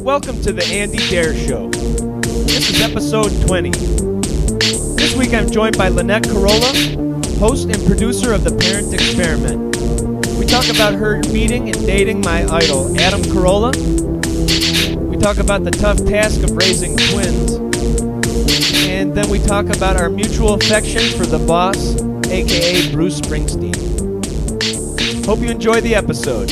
Welcome to the Andy Dare Show. This is episode 20. This week I'm joined by Lynette Carolla, host and producer of The Parent Experiment. We talk about her meeting and dating my idol, Adam Carolla. We talk about the tough task of raising twins. And then we talk about our mutual affection for the boss, aka Bruce Springsteen. Hope you enjoy the episode.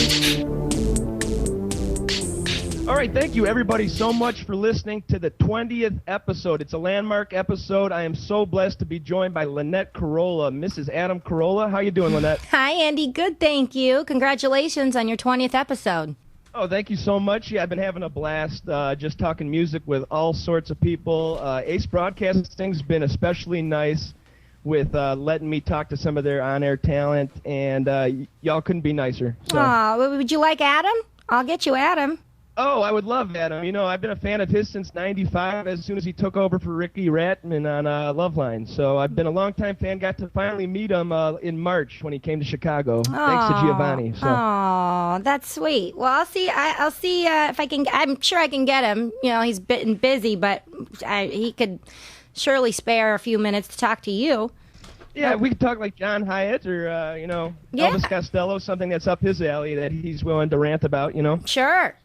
All right, thank you everybody so much for listening to the 20th episode. It's a landmark episode. I am so blessed to be joined by Lynette Carolla, Mrs. Adam Carolla. How you doing, Lynette? Hi, Andy. Good, thank you. Congratulations on your 20th episode. Oh, thank you so much. Yeah, I've been having a blast just talking music with all sorts of people. Ace Broadcasting's been especially nice with letting me talk to some of their on-air talent, and y'all couldn't be nicer. So. Aw, would you like Adam? I'll get you Adam. Oh, I would love Adam. You know, I've been a fan of his since '95, as soon as he took over for Ricky Ratman on Loveline. So I've been a longtime fan. Got to finally meet him in March when he came to Chicago. Thanks to Giovanni. So. Oh, that's sweet. Well, I'll see if I can. I'm sure I can get him. You know, he's been busy, but he could surely spare a few minutes to talk to you. Yeah, we could talk like John Hyatt or, Elvis Costello, something that's up his alley that he's willing to rant about, you know? Sure.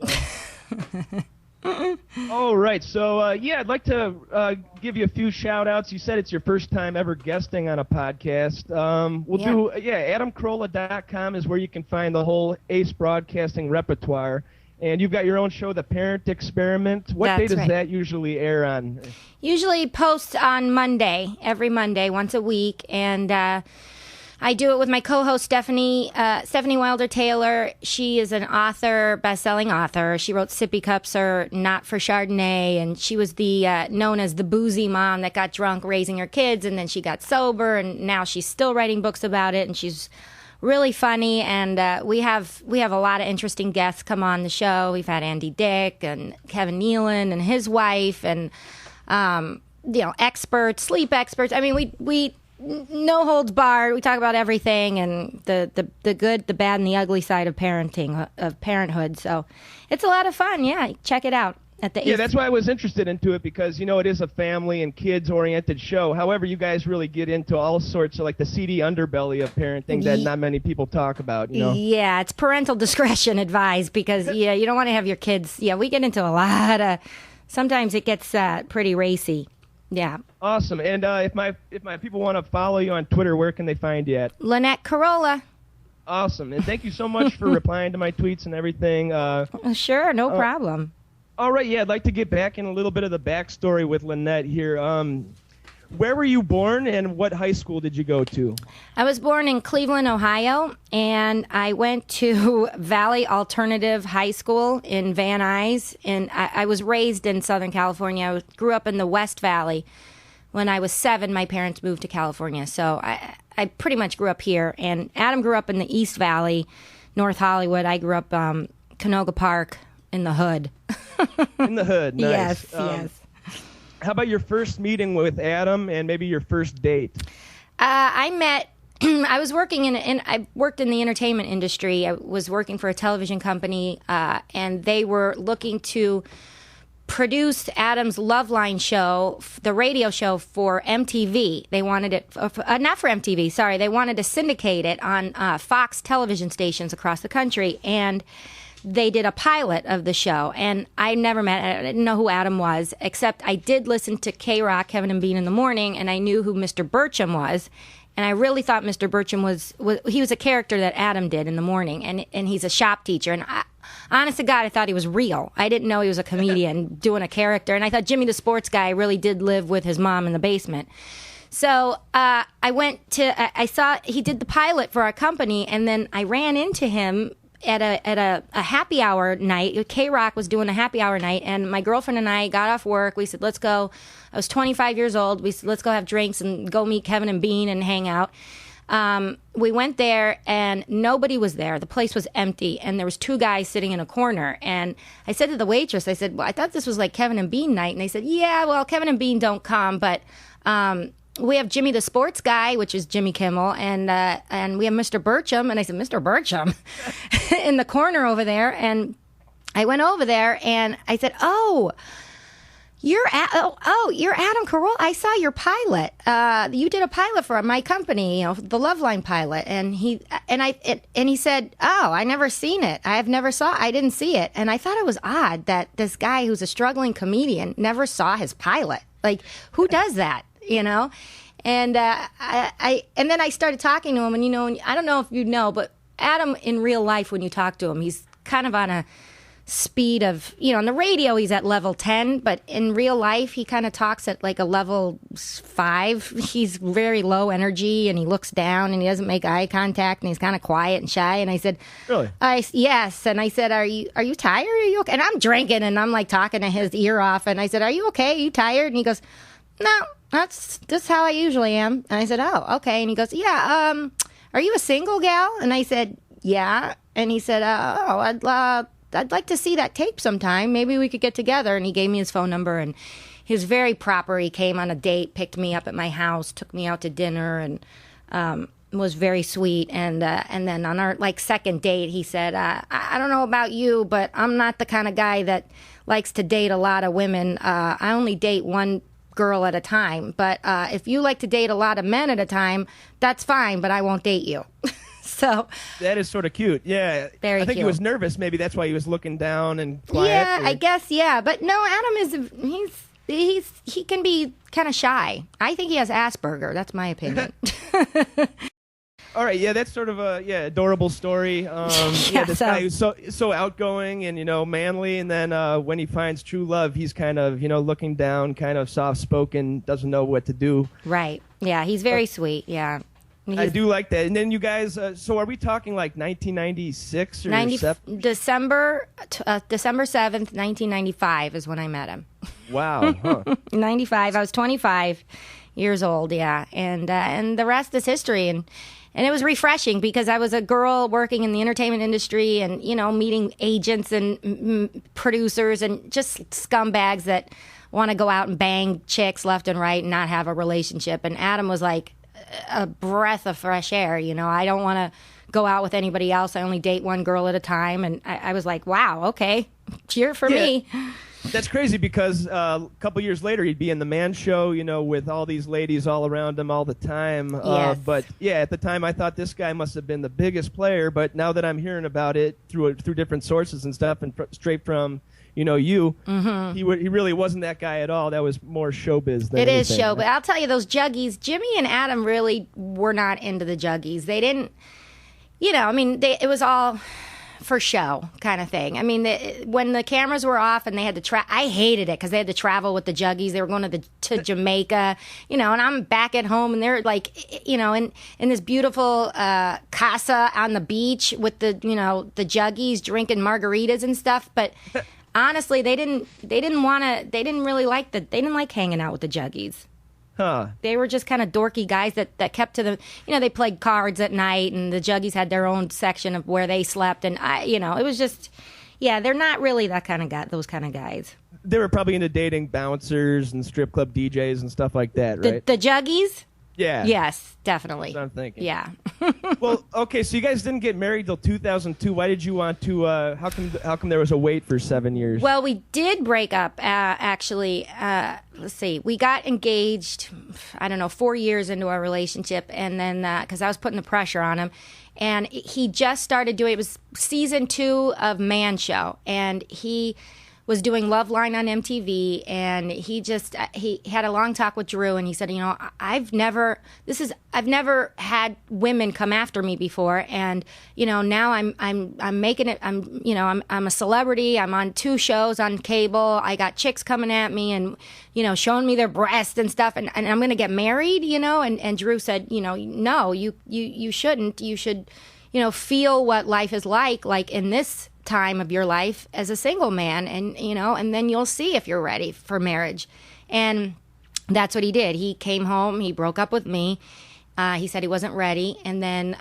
All right, so, I'd like to give you a few shout-outs. You said it's your first time ever guesting on a podcast. AdamCarolla.com is where you can find the whole Ace Broadcasting repertoire. And you've got your own show, The Parent Experiment. What day does that usually air on? Usually posts on Monday, every Monday, once a week. And I do it with my co-host, Stephanie Wilder-Taylor. She is an author, best-selling author. She wrote Sippy Cups Are Not for Chardonnay. And she was known as the boozy mom that got drunk raising her kids. And then she got sober. And now she's still writing books about it. And she's really funny, and we have a lot of interesting guests come on the show. We've had Andy Dick and Kevin Nealon and his wife, and experts, sleep experts. I mean, we no holds barred. We talk about everything and the good, the bad, and the ugly side of parenthood. So it's a lot of fun. Yeah, check it out. That's why I was interested into it, because, you know, it is a family and kids-oriented show. However, you guys really get into all sorts of, like, the seedy underbelly of parenting that not many people talk about, you know? Yeah, it's parental discretion advised, because, you don't want to have your kids... Yeah, we get into a lot of... Sometimes it gets pretty racy. Yeah. Awesome. And if my people want to follow you on Twitter, where can they find you at? Lynette Carolla. Awesome. And thank you so much for replying to my tweets and everything. Sure, no problem. All right, I'd like to get back in a little bit of the backstory with Lynette here. Where were you born, and what high school did you go to? I was born in Cleveland, Ohio, and I went to Valley Alternative High School in Van Nuys. And I was raised in Southern California. I grew up in the West Valley. When I was 7, my parents moved to California, so I pretty much grew up here. And Adam grew up in the East Valley, North Hollywood. I grew up Canoga Park in the hood. In the hood, nice. Yes. How about your first meeting with Adam and maybe your first date? I worked in the entertainment industry. I was working for a television company, and they were looking to produce Adam's Loveline show, the radio show, for MTV. They wanted it, not for MTV, sorry. They wanted to syndicate it on Fox television stations across the country, and they did a pilot of the show, and I didn't know who Adam was, except I did listen to K-Rock, Kevin and Bean in the morning, and I knew who Mr. Burcham was, and I really thought Mr. Burcham was a character that Adam did in the morning, and he's a shop teacher, and honest to God, I thought he was real. I didn't know he was a comedian doing a character, and I thought Jimmy the Sports Guy really did live with his mom in the basement. So I saw he did the pilot for our company, and then I ran into him at a happy hour night. K-Rock was doing a happy hour night, and my girlfriend and I got off work. We said, let's go. I was 25 years old. We said, let's go have drinks and go meet Kevin and Bean and hang out. We went there, and nobody was there. The place was empty, and there was 2 guys sitting in a corner. And I said to the waitress, I said, well, I thought this was like Kevin and Bean night. And they said, yeah, well, Kevin and Bean don't come, but we have Jimmy the Sports Guy, which is Jimmy Kimmel, and we have Mr. Burcham. And I said, Mr. Burcham? In the corner over there. And I went over there and I said, "Oh, you're Adam Carolla. I saw your pilot. You did a pilot for my company, the Loveline pilot." And he said, "Oh, I never seen it. I didn't see it." And I thought it was odd that this guy who's a struggling comedian never saw his pilot. Like, who does that? And and then I started talking to him, and I don't know if you know, but Adam in real life, when you talk to him, he's kind of on a speed of, on the radio he's at level 10, but in real life he kind of talks at like a level 5. He's very low energy, and he looks down, and he doesn't make eye contact, and he's kind of quiet and shy. And I said, "Really?" Yes. And I said, are you tired? Are you okay?" And I'm drinking, and I'm like talking to his ear off, and I said, "Are you okay? Are you tired?" And he goes, "No, that's just how I usually am." And I said, "Oh, okay." And he goes, "Yeah, are you a single gal?" And I said, "Yeah." And he said, I'd like to see that tape sometime. Maybe we could get together." And he gave me his phone number, and he was very proper. He came on a date, picked me up at my house, took me out to dinner, and was very sweet. And then on our second date, he said, I don't know about you, but I'm not the kind of guy that likes to date a lot of women. I only date one girl at a time. But if you like to date a lot of men at a time, that's fine, but I won't date you." So that is sort of cute. Yeah. Very I think cute. he was nervous. Maybe that's why he was looking down and quiet. Yeah, I guess, yeah. But no, Adam he can be kind of shy. I think he has Asperger. That's my opinion. All right, yeah, that's sort of a adorable story. This guy who's so outgoing and manly, and then when he finds true love, he's kind of looking down, kind of soft spoken, doesn't know what to do. Right. Yeah, he's very sweet. Yeah. I do like that. And then you guys, so are we talking like 1996 or December 7th, 1995 is when I met him. Wow. Huh. 95. I was 25 years old, yeah. And the rest is history. And it was refreshing because I was a girl working in the entertainment industry and, meeting agents and producers and just scumbags that want to go out and bang chicks left and right and not have a relationship. And Adam was like a breath of fresh air. I don't want to go out with anybody else. I only date one girl at a time. And I was like, wow, okay, cheer for me. That's crazy because a couple years later he'd be in the Man Show, with all these ladies all around him all the time. Yes. But yeah, at the time I thought this guy must have been the biggest player. But now that I'm hearing about it through different sources and stuff, and straight from you, mm-hmm. he really wasn't that guy at all. That was more showbiz than anything. It is show, but I'll tell you, those juggies, Jimmy and Adam really were not into the juggies. They didn't, it was all for show kind of thing. I mean, when the cameras were off and they had to I hated it because they had to travel with the juggies. They were going to Jamaica, and I'm back at home and they're like, in this beautiful casa on the beach with the juggies drinking margaritas and stuff. But honestly, they didn't like hanging out with the juggies. Huh. They were just kind of dorky guys that kept to the, they played cards at night, and the juggies had their own section of where they slept, and it was just, they're not really that kind of guy, those kind of guys. They were probably into dating bouncers and strip club DJs and stuff like that, right? The juggies? Yeah. Yes, definitely. That's what I'm thinking. Yeah. Well, okay, so you guys didn't get married till 2002. Why did you want to, how come there was a wait for 7 years? Well, we did break up, actually. Let's see. We got engaged, 4 years into our relationship, and then, because I was putting the pressure on him, and he just started doing, it was season 2 of Man Show, and he was doing Loveline on MTV, and he had a long talk with Drew, and he said, I've never had women come after me before, and now I'm making it. I'm a celebrity. I'm on 2 shows on cable. I got chicks coming at me and showing me their breasts and stuff, and I'm going to get married. And Drew said, no, you shouldn't. You should feel what life is like in this time of your life as a single man, and and then you'll see if you're ready for marriage. And that's what he did. He came home, he broke up with me, he said he wasn't ready, and then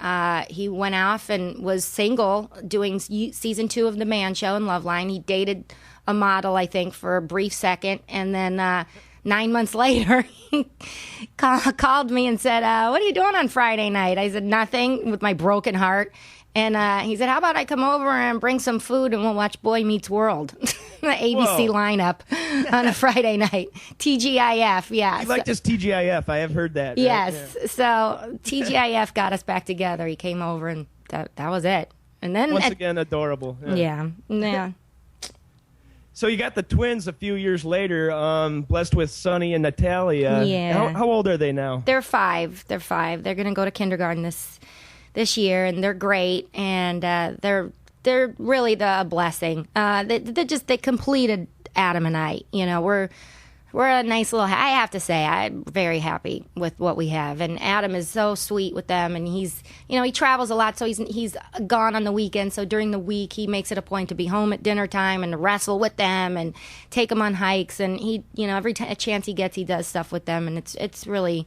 he went off and was single doing season 2 of the Man Show and Loveline. He dated a model, I think, for a brief second, and then 9 months later he called me and said, what are you doing on Friday night? I said, nothing, with my broken heart. And he said, how about I come over and bring some food and we'll watch Boy Meets World, the ABC lineup on a Friday night. TGIF, yeah. You like this TGIF. I have heard that. Right? Yes. Yeah. So TGIF got us back together. He came over and that was it. And then once again, adorable. Yeah. So you got the twins a few years later, blessed with Sonny and Natalia. Yeah. How old are they now? They're 5. They're going to go to kindergarten this year, and they're great, and they're really a blessing. They completed Adam and I. You know, we're a nice little. I have to say, I'm very happy with what we have, and Adam is so sweet with them, and he travels a lot, so he's gone on the weekend. So during the week, he makes it a point to be home at dinner time and to wrestle with them and take them on hikes, and he, every chance he gets, he does stuff with them, and it's really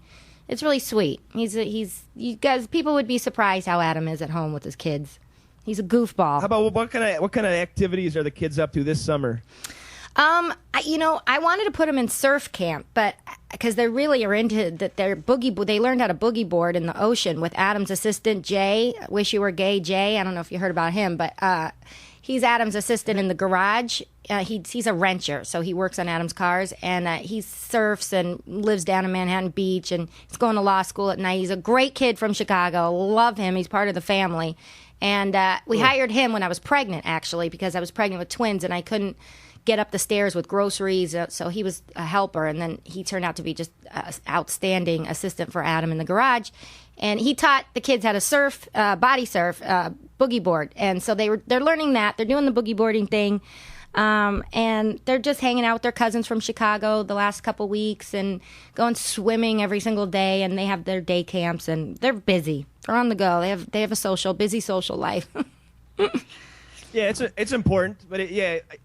sweet. You guys, people would be surprised how Adam is at home with his kids. He's a goofball. How about what kind of activities are the kids up to this summer? I wanted to put them in surf camp, but because they really are into that, they learned how to boogie board in the ocean with Adam's assistant Jay. Wish you were gay, Jay. I don't know if you heard about him, but he's Adam's assistant in the garage. He's a wrencher, so he works on Adam's cars, and he surfs and lives down in Manhattan Beach, and he's going to law school at night. He's a great kid from Chicago. Love him. He's part of the family. And we hired him when I was pregnant, actually, because I was pregnant with twins, and I couldn't get up the stairs with groceries, so he was a helper, and then he turned out to be just an outstanding assistant for Adam in the garage. And he taught the kids how to surf, body surf, boogie board, and so they're learning that. They're doing the boogie boarding thing, and they're just hanging out with their cousins from Chicago the last couple weeks and going swimming every single day. And they have their day camps, and they're busy. They're on the go. They have a busy social life. Yeah, it's important, but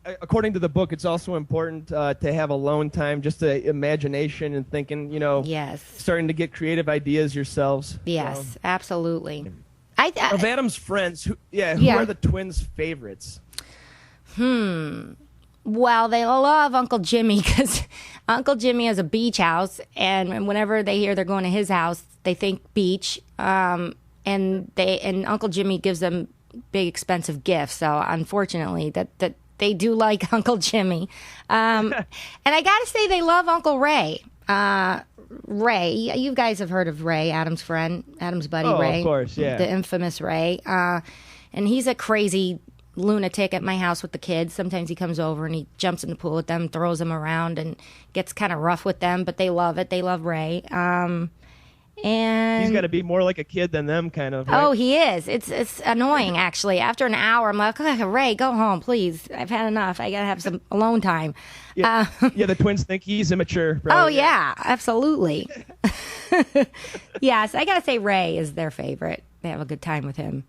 according to the book, it's also important to have alone time, just the imagination and thinking, Yes. starting to get creative ideas yourselves. Yes, absolutely. Of Adam's friends, who are the twins' favorites? Well, they love Uncle Jimmy because Uncle Jimmy has a beach house, and whenever they hear they're going to his house, they think beach, and Uncle Jimmy gives them big expensive gifts. So unfortunately, that they do like Uncle Jimmy, and I gotta say they love Uncle Ray. Ray, you guys have heard of Ray, Adam's friend, Adam's buddy. Ray, of course, yeah, the infamous Ray, and he's a crazy lunatic at my house with the kids. Sometimes he comes over and he jumps in the pool with them, throws them around, and gets kind of rough with them, but they love it. They love Ray. And he's got to be more like a kid than them, kind of. Right? Oh, he is. It's annoying, actually. After an hour, I'm like, oh, Ray, go home, please. I've had enough. I got to have some alone time. Yeah, the twins think he's immature. Probably. Oh, yeah, absolutely. Yes, I got to say Ray is their favorite. They have a good time with him.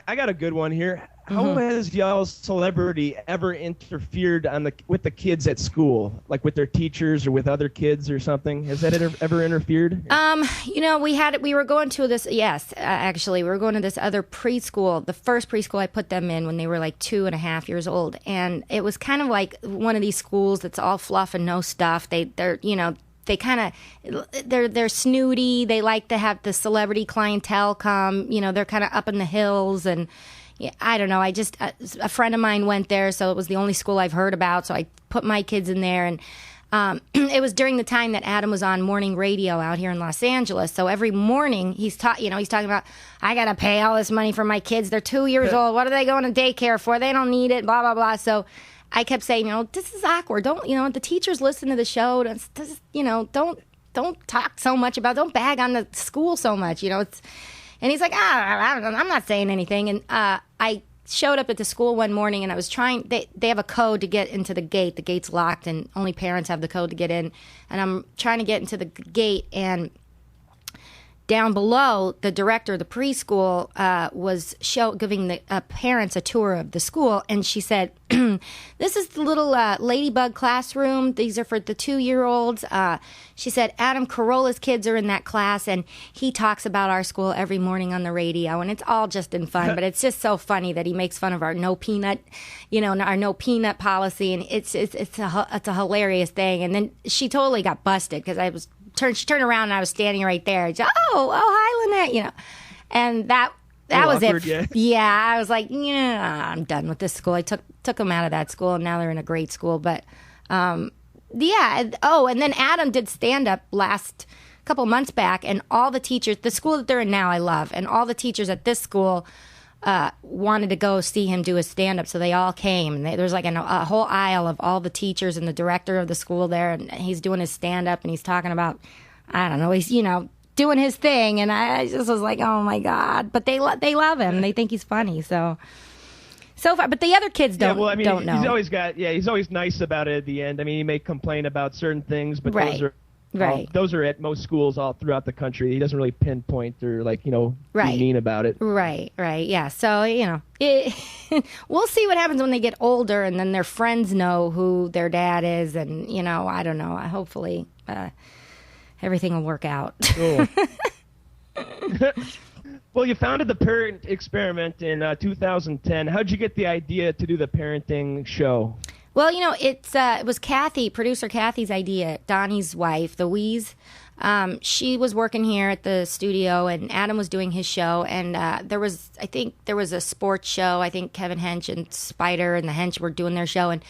I got a good one here. How has y'all's celebrity ever interfered with the kids at school, like with their teachers or with other kids or something? Has that ever interfered? We were going to this. Yes, actually, we were going to this other preschool. The first preschool I put them in when they were like 2.5 years old, and it was kind of like one of these schools that's all fluff and no stuff. They're snooty. They like to have the celebrity clientele come. They're kind of up in the hills, and I don't know. A friend of mine went there, so it was the only school I've heard about. So I put my kids in there, and it was during the time that Adam was on morning radio out here in Los Angeles. So every morning he's talking about, I got to pay all this money for my kids. They're 2 years old. What are they going to daycare for? They don't need it. Blah blah blah. So I kept saying, this is awkward. Don't, the teachers listen to the show. Don't talk so much about, don't bag on the school so much. And he's like, I'm not saying anything. And I showed up at the school one morning, and I was trying, they have a code to get into the gate. The gate's locked, and only parents have the code to get in. And I'm trying to get into the gate, and down below, the director of the preschool was giving the parents a tour of the school, and she said, this is the little ladybug classroom. These are for the 2-year-olds. She said, Adam Carolla's kids are in that class, and he talks about our school every morning on the radio, and it's all just in fun, but it's just so funny that he makes fun of our no peanut policy, and it's a hilarious thing. And then she totally got busted because she turned around and I was standing right there. She said, oh, hi, Lynette, and that that was awkward, it. Yeah, I was like, yeah, I'm done with this school. I took them out of that school, and now they're in a great school. But yeah. Oh, and then Adam did stand up last couple months back, and all the teachers, the school that they're in now, I love, and all the teachers at this school wanted to go see him do his stand up, so they all came. And there's like a whole aisle of all the teachers and the director of the school there, and he's doing his stand up, and he's talking about, I don't know, he's doing his thing, and I just was like, oh my God! But they love him. They think he's funny. So far, but the other kids don't. Yeah, well, I mean, don't know. He's always nice about it at the end. I mean, he may complain about certain things, but those are at most schools all throughout the country. He doesn't really pinpoint or be mean about it. Right, yeah. So we'll see what happens when they get older, and then their friends know who their dad is, and I don't know. Hopefully, everything will work out. Cool. Well, you founded the Parent Experiment in 2010. How'd you get the idea to do the parenting show? Well, it was producer Kathy's idea, Donnie's wife, Louise. She was working here at the studio, and Adam was doing his show, and there was a sports show. I think Kevin Hench and Spider and the Hench were doing their show, and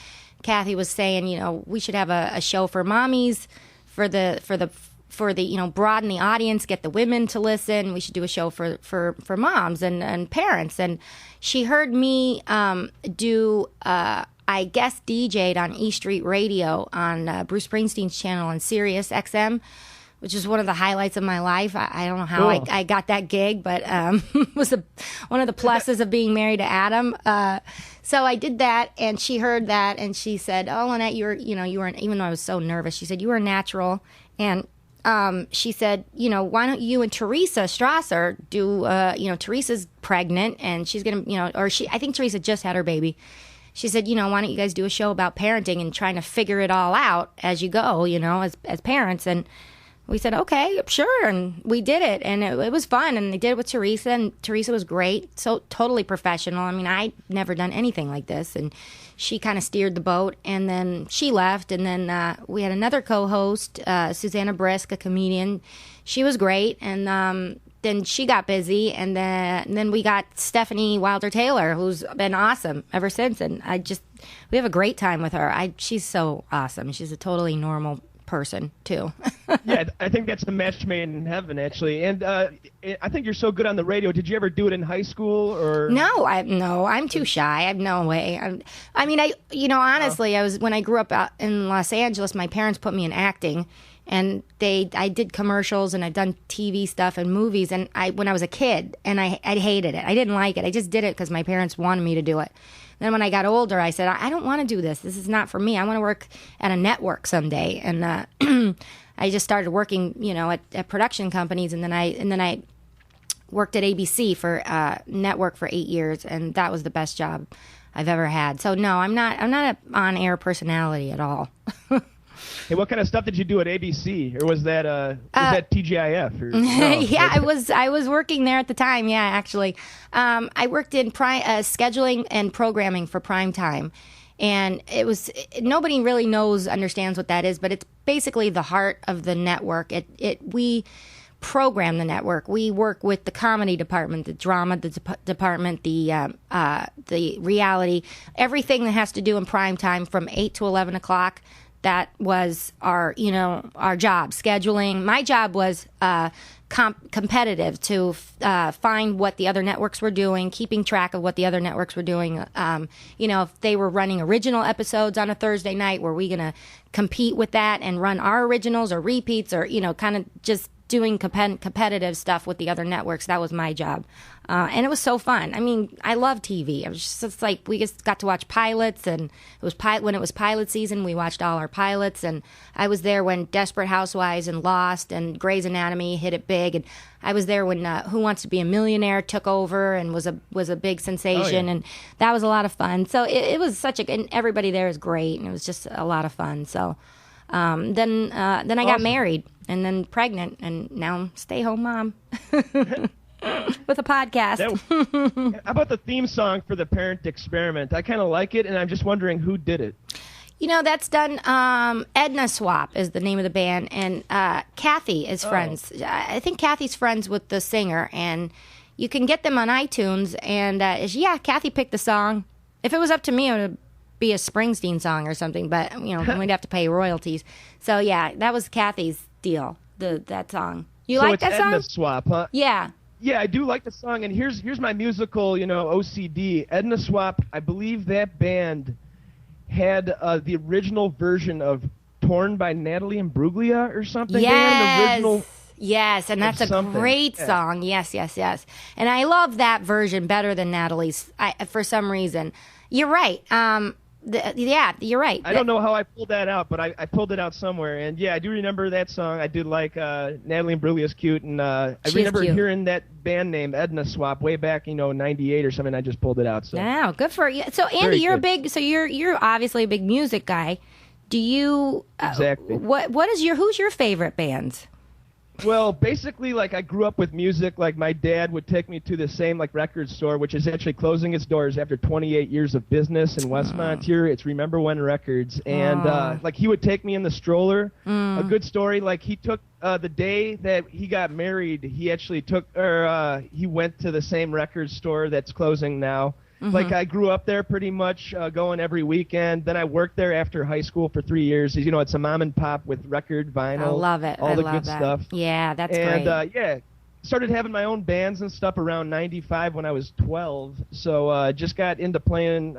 Kathy was saying, we should have a show for mommies, for the broaden the audience, get the women to listen. We should do a show for moms and parents. And she heard me do. I guest DJ'd on E Street Radio on Bruce Springsteen's channel on Sirius XM, which is one of the highlights of my life. I don't know how I got that gig, but it was one of the pluses of being married to Adam. So I did that, and she heard that, and she said, "Oh, Lynette, you were, even though I was so nervous, she said, you were natural." And she said, why don't you and Teresa Strasser do, Teresa's pregnant, and she's going to, I think Teresa just had her baby. She said, why don't you guys do a show about parenting and trying to figure it all out as you go, as parents. And we said, okay, sure. And we did it, and it was fun. And they did it with Teresa, and Teresa was great. So totally professional. I mean, I'd never done anything like this. And she kind of steered the boat, and then she left. And then we had another co-host, Susanna Brisk, a comedian. She was great. And then she got busy, and then we got Stephanie Wilder-Taylor, who's been awesome ever since. And we have a great time with her. She's so awesome. She's a totally normal person too. Yeah, I think that's a match made in heaven, actually. And I think you're so good on the radio. Did you ever do it in high school or? No, I'm too shy. I have no way. Honestly, when I grew up out in Los Angeles, my parents put me in acting. And I did commercials, and I've done TV stuff and movies. And when I was a kid, and I hated it. I didn't like it. I just did it because my parents wanted me to do it. Then when I got older, I said, I don't want to do this. This is not for me. I want to work at a network someday. And I just started working, at production companies. And then I worked at ABC for network for 8 years, and that was the best job I've ever had. So no, I'm not an on-air personality at all. Hey, what kind of stuff did you do at ABC, or was that TGIF? Or, no? Yeah, I was working there at the time. Yeah, actually, I worked in scheduling and programming for prime time, and nobody really understands what that is, but it's basically the heart of the network. We program the network. We work with the comedy department, the drama department, the reality, everything that has to do in prime time from 8 to 11 o'clock. That was our job, scheduling. My job was competitive to find what the other networks were doing, keeping track of what the other networks were doing. If they were running original episodes on a Thursday night, were we going to compete with that and run our originals or repeats, or kind of just doing competitive stuff with the other networks? That was my job. And it was so fun. I mean, I love TV. It was just like we just got to watch pilots, and when it was pilot season, we watched all our pilots. And I was there when Desperate Housewives and Lost and Grey's Anatomy hit it big, and I was there when Who Wants to Be a Millionaire took over and was a big sensation, and that was a lot of fun. So it was and everybody there is great, and it was just a lot of fun. So then I got married, and then pregnant, and now I'm stay-home mom. With a podcast. How about the theme song for the Parent Experiment? I kind of like it, and I'm just wondering who did it. That's done. Edna Swap is the name of the band, and Kathy is friends. I think Kathy's friends with the singer, and You can get them on iTunes, and Kathy picked the song. If it was up to me, it would be a Springsteen song or something, but we'd have to pay royalties. So yeah, that was Kathy's deal. That song. You so like it's that song? Edna Swap, huh? Yeah. Yeah, I do like the song, and here's my musical, OCD. Edna Swap, I believe that band had the original version of Torn by Natalie Imbruglia or something. Yes. Yes, and that's a something. great song. Yes. And I love that version better than Natalie's for some reason. You're right. You're right. I don't know how I pulled that out, but I pulled it out somewhere. And yeah, I do remember that song. I did like Natalie Imbruglia's cute, and I remember hearing that band name Edna Swap way back, 98 or something. I just pulled it out. So wow, good for you. So Andy, you're obviously a big music guy. Do you exactly? Who's your favorite bands? Well, basically, I grew up with music. My dad would take me to the same record store, which is actually closing its doors after 28 years of business in Westmont here. It's Remember When Records, and he would take me in the stroller. A good story. He took the day that he got married. He actually he went to the same record store that's closing now. Mm-hmm. I grew up there pretty much, going every weekend. Then I worked there after high school for 3 years. It's a mom and pop with record, vinyl. I love it. All the good stuff. Yeah, that's great. And started having my own bands and stuff around 95 when I was 12. So just got into playing,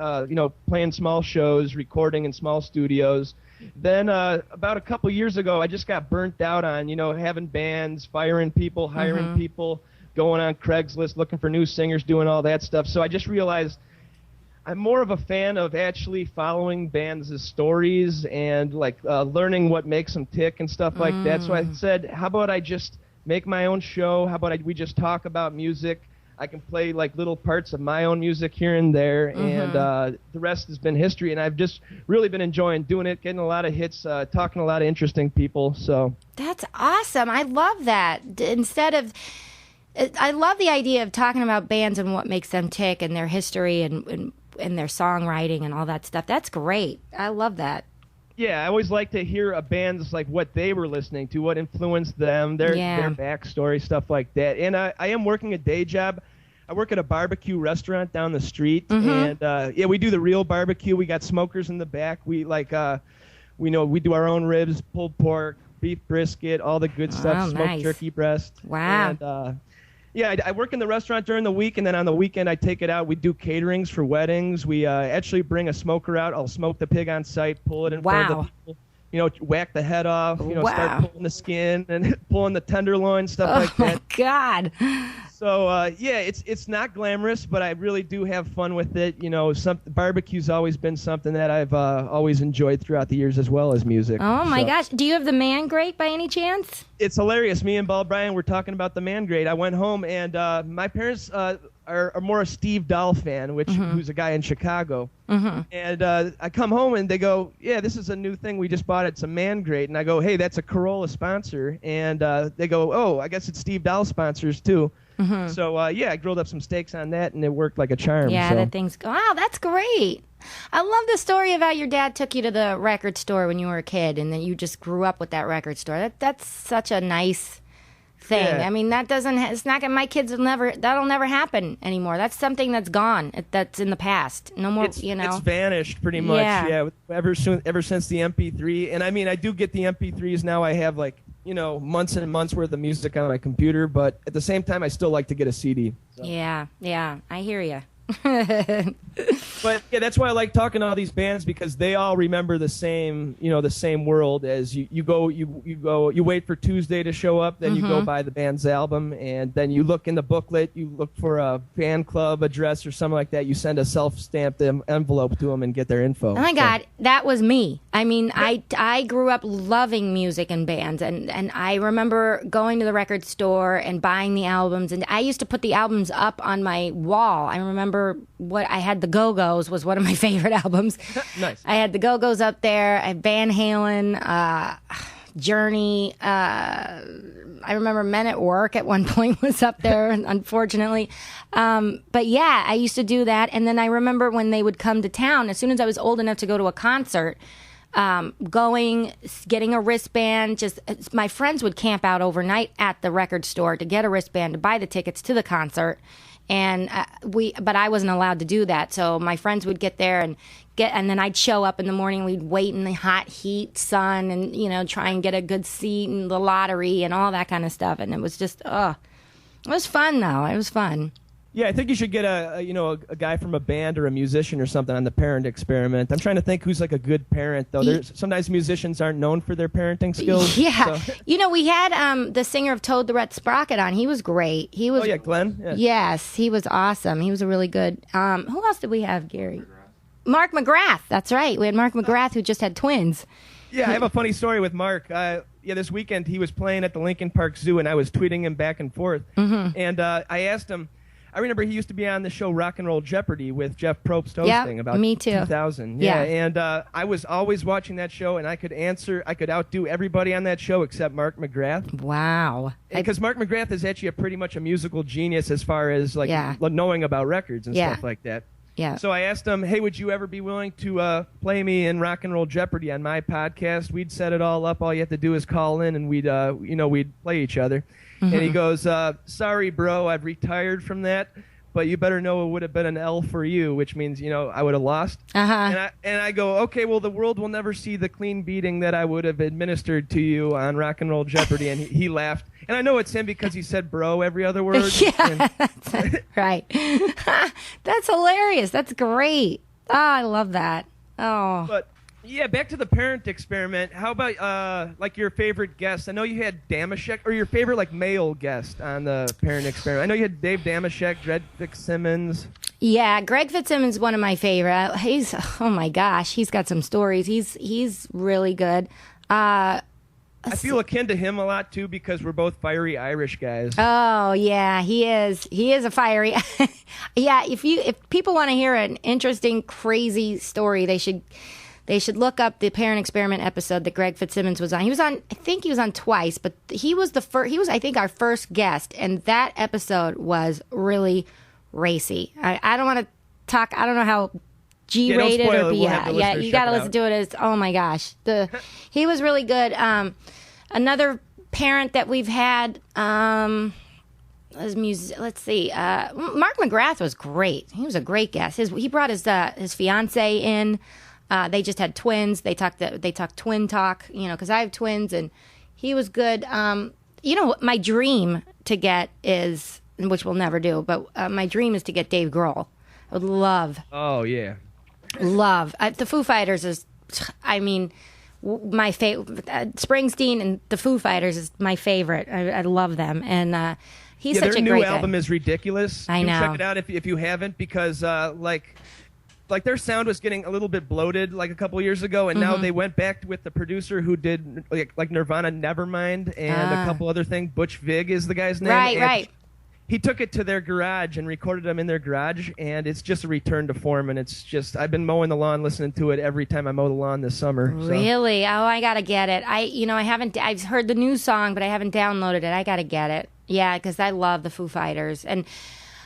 playing small shows, recording in small studios. Then about a couple years ago, I just got burnt out on, having bands, firing people, hiring people, going on Craigslist, looking for new singers, doing all that stuff. So I just realized I'm more of a fan of actually following bands' stories and learning what makes them tick and stuff like that. So I said, how about I just make my own show? How about we just talk about music? I can play little parts of my own music here and there, and the rest has been history. And I've just really been enjoying doing it, getting a lot of hits, talking to a lot of interesting people. So that's awesome. I love that. I love the idea of talking about bands and what makes them tick and their history and their songwriting and all that stuff. That's great. I love that. Yeah, I always like to hear a band's what they were listening to, what influenced them, their backstory, stuff like that. And I am working a day job. I work at a barbecue restaurant down the street, and we do the real barbecue. We got smokers in the back. We we do our own ribs, pulled pork, beef brisket, all the good stuff, smoked turkey breast. Wow. And I work in the restaurant during the week, and then on the weekend I take it out. We do caterings for weddings. We actually bring a smoker out. I'll smoke the pig on site, pull it in front of the people, whack the head off, start pulling the skin and pulling the tenderloin, stuff like that. Oh, my God. So, it's not glamorous, but I really do have fun with it. Barbecue's always been something that I've always enjoyed throughout the years as well as music. Oh, my gosh. Do you have the man grate by any chance? It's hilarious. Me and Ball Brian were talking about the man grate. I went home, and my parents are more a Steve Dahl fan, who's a guy in Chicago. And I come home, and they go, yeah, this is a new thing. We just bought it. It's a man grate. And I go, hey, that's a Carolla sponsor. And they go, oh, I guess it's Steve Dahl sponsors, too. So, I grilled up some steaks on that, and it worked like a charm. Yeah, that thing's... Wow, that's great. I love the story about your dad took you to the record store when you were a kid, and then you just grew up with that record store. That's such a nice thing. Yeah. I mean, it's not gonna... My kids that'll never happen anymore. That's something that's gone. That's in the past. No more, It's vanished pretty much, ever since the MP3. And I mean, I do get the MP3s now. I have months and months worth of music on my computer, but at the same time, I still like to get a CD. So. Yeah, I hear you. But that's why I like talking to all these bands, because they all remember the same world as you. You wait for Tuesday to show up, then you go buy the band's album, and then you look in the booklet, you look for a fan club address or something like that. You send a self-stamped envelope to them and get their info. Oh my God, that was me. I mean, I grew up loving music and bands, and I remember going to the record store and buying the albums, and I used to put the albums up on my wall. I remember what I had. The Go-Go's was one of my favorite albums. Nice. I had the Go-Go's up there. I had Van Halen, Journey. I remember Men at Work at one point was up there, unfortunately. But yeah, I used to do that. And then I remember when they would come to town, as soon as I was old enough to go to a concert, getting a wristband. Just my friends would camp out overnight at the record store to get a wristband to buy the tickets to the concert. And but I wasn't allowed to do that. So my friends would get there and then I'd show up in the morning. We'd wait in the hot heat, sun, and try and get a good seat and the lottery and all that kind of stuff. And it was just, it was fun though. It was fun. Yeah, I think you should get a guy from a band or a musician or something on the Parent Experiment. I'm trying to think who's like a good parent though. Sometimes musicians aren't known for their parenting skills. Yeah, so. We had the singer of Toad the Red Sprocket on. He was great. He was. Oh yeah, Glenn. Yeah. Yes, he was awesome. He was a really good. Who else did we have, Gary? Mark McGrath. That's right. We had Mark McGrath who just had twins. Yeah, I have a funny story with Mark. This weekend he was playing at the Lincoln Park Zoo, and I was tweeting him back and forth. Mm-hmm. And I asked him. I remember he used to be on the show Rock and Roll Jeopardy with Jeff Probst hosting about me too. 2000. Yeah, and I was always watching that show, and I could outdo everybody on that show except Mark McGrath. Wow. Because Mark McGrath is actually pretty much a musical genius as far as knowing about records and stuff like that. Yeah. So I asked him, hey, would you ever be willing to play me in Rock and Roll Jeopardy on my podcast? We'd set it all up. All you have to do is call in, and we'd play each other. Mm-hmm. And he goes, sorry, bro, I've retired from that, but you better know it would have been an L for you, which means, I would have lost. Uh-huh. And I go, okay, well, the world will never see the clean beating that I would have administered to you on Rock and Roll Jeopardy. And he laughed. And I know it's him because he said bro every other word. Yeah, that's right. That's hilarious. That's great. Oh, I love that. Oh. But yeah, back to the Parent Experiment. How about your favorite guest? I know you had Damashek, or your favorite male guest on the Parent Experiment. I know you had Dave Damashek, Greg Fitzsimmons. Yeah, Greg Fitzsimmons is one of my favorite. Oh my gosh, he's got some stories. He's really good. I feel akin to him a lot too because we're both fiery Irish guys. Oh yeah, he is. He is a fiery. Yeah, if people want to hear an interesting, crazy story, they should look up the Parent Experiment episode that Greg Fitzsimmons was on. I think he was on twice, but he was I think our first guest, and that episode was really racy. I don't want to talk. I don't know how G-rated or B. Yeah, you got to listen to it. As oh my gosh, he was really good. Another parent that we've had. Let's see. Mark McGrath was great. He was a great guest. He brought his fiance in. They just had twins. They talked twin talk, because I have twins, and he was good. My dream to get is, which we'll never do, but my dream is to get Dave Grohl. I would love. Oh yeah. Love. The Foo Fighters is, my favorite. Springsteen and the Foo Fighters is my favorite. I love them, and he's such a great guy. Their new album is ridiculous. I know. Check it out if you haven't, because their sound was getting a little bit bloated a couple years ago, and now they went back with the producer who did Nirvana Nevermind and a couple other things. Butch Vig is the guy's name. Right. He took it to their garage and recorded them in their garage, and it's just a return to form. And it's just, I've been mowing the lawn listening to it every time I mow the lawn this summer. So. Really? Oh, I gotta get it. I haven't. I've heard the new song, but I haven't downloaded it. I gotta get it. Yeah, because I love the Foo Fighters, and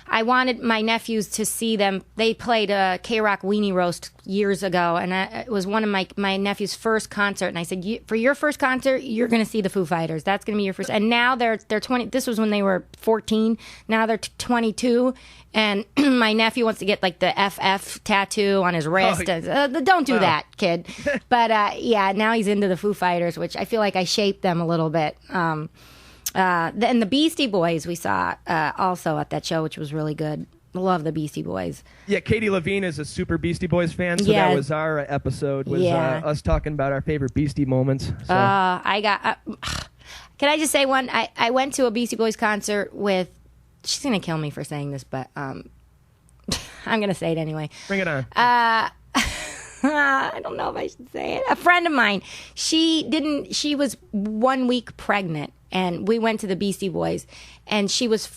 I wanted my nephews to see them. They played a K-Rock Weenie Roast years ago, and it was one of my nephew's first concert. And I said, for your first concert, you're going to see the Foo Fighters. That's going to be your first. And now they're 20. This was when they were 14. Now they're 22. And my nephew wants to get the FF tattoo on his wrist. Don't do that, kid. But now he's into the Foo Fighters, which I feel like I shaped them a little bit. And the Beastie Boys we saw also at that show, which was really good. Love the Beastie Boys. Yeah, Katie Levine is a super Beastie Boys fan, so that was our episode, us talking about our favorite Beastie moments. So. Can I just say one? I went to a Beastie Boys concert with, she's going to kill me for saying this, but I'm going to say it anyway. Bring it on. I don't know if I should say it. A friend of mine, she was 1 week pregnant, and we went to the Beastie Boys, and she was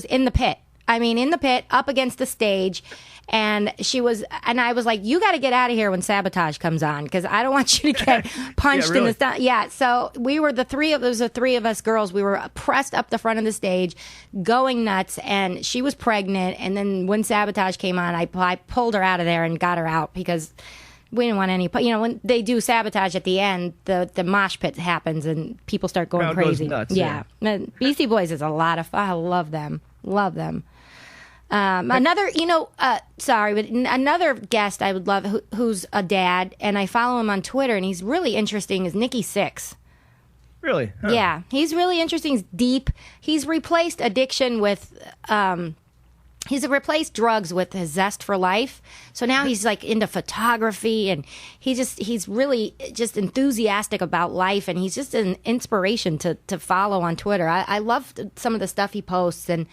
in the pit. In the pit, up against the stage, and I was like, you got to get out of here when Sabotage comes on, because I don't want you to get punched in the stomach. Yeah, so we were the three of us girls. We were pressed up the front of the stage, going nuts, and she was pregnant. And then when Sabotage came on, I pulled her out of there and got her out, because We didn't want any. When they do Sabotage at the end, the mosh pit happens and people start going Crowd crazy. goes nuts, yeah. Beastie Boys is a lot of fun. I love them. Love them. Another, sorry, but another guest I would love who's a dad, and I follow him on Twitter, and he's really interesting, is Nikki Sixx. Really? Huh. Yeah, he's really interesting. He's deep. He's replaced addiction with, he's replaced drugs with his zest for life. So now he's like into photography, and he's really just enthusiastic about life, and he's just an inspiration to follow on Twitter. I love some of the stuff he posts, and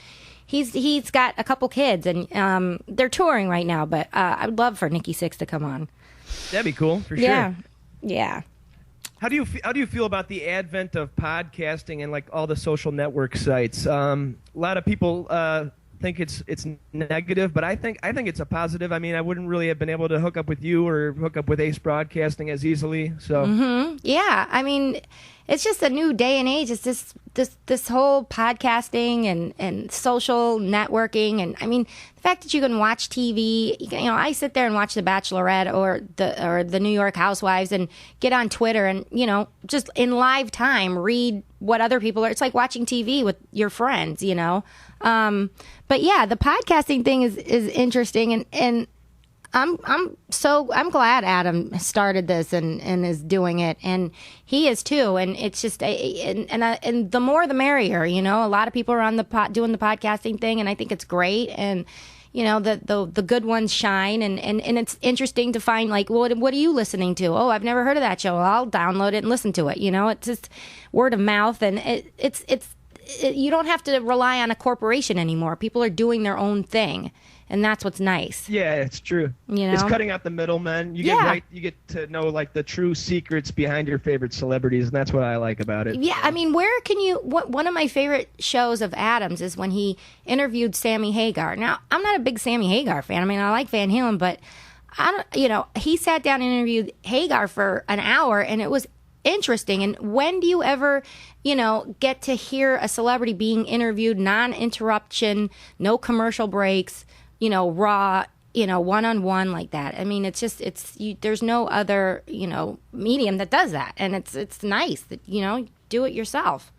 he's got a couple kids, and they're touring right now. But I would love for Nikki Sixx to come on. That'd be cool for sure. Yeah. How do you feel about the advent of podcasting and like all the social network sites? A lot of people think it's negative, but I think it's a positive. I mean, I wouldn't really have been able to hook up with you or hook up with Ace Broadcasting as easily. So yeah, I mean, it's just a new day and age. It's this whole podcasting and social networking, and I mean, the fact that you can watch TV. I sit there and watch The Bachelorette or the New York Housewives, and get on Twitter and just in live time read what other people are. It's like watching TV with your friends, But yeah, the podcasting thing is interesting, and I'm glad Adam started this and is doing it, and he is too. And it's just and the more the merrier. A lot of people are on doing the podcasting thing, and I think it's great. And the good ones shine, and it's interesting to find like, what are you listening to? Oh, I've never heard of that show. Well, I'll download it and listen to it. It's just word of mouth, and it's you don't have to rely on a corporation anymore. People are doing their own thing, and that's what's nice. Yeah, it's true. It's cutting out the middlemen. You get to know like the true secrets behind your favorite celebrities, and that's what I like about it. Yeah, I mean, where can you? One of my favorite shows of Adam's is when he interviewed Sammy Hagar. Now, I'm not a big Sammy Hagar fan. I mean, I like Van Halen, but he sat down and interviewed Hagar for an hour, and it was interesting. And when do you ever get to hear a celebrity being interviewed, non-interruption, no commercial breaks, raw, one-on-one like that? I mean, there's no other medium that does that, and it's nice that do it yourself.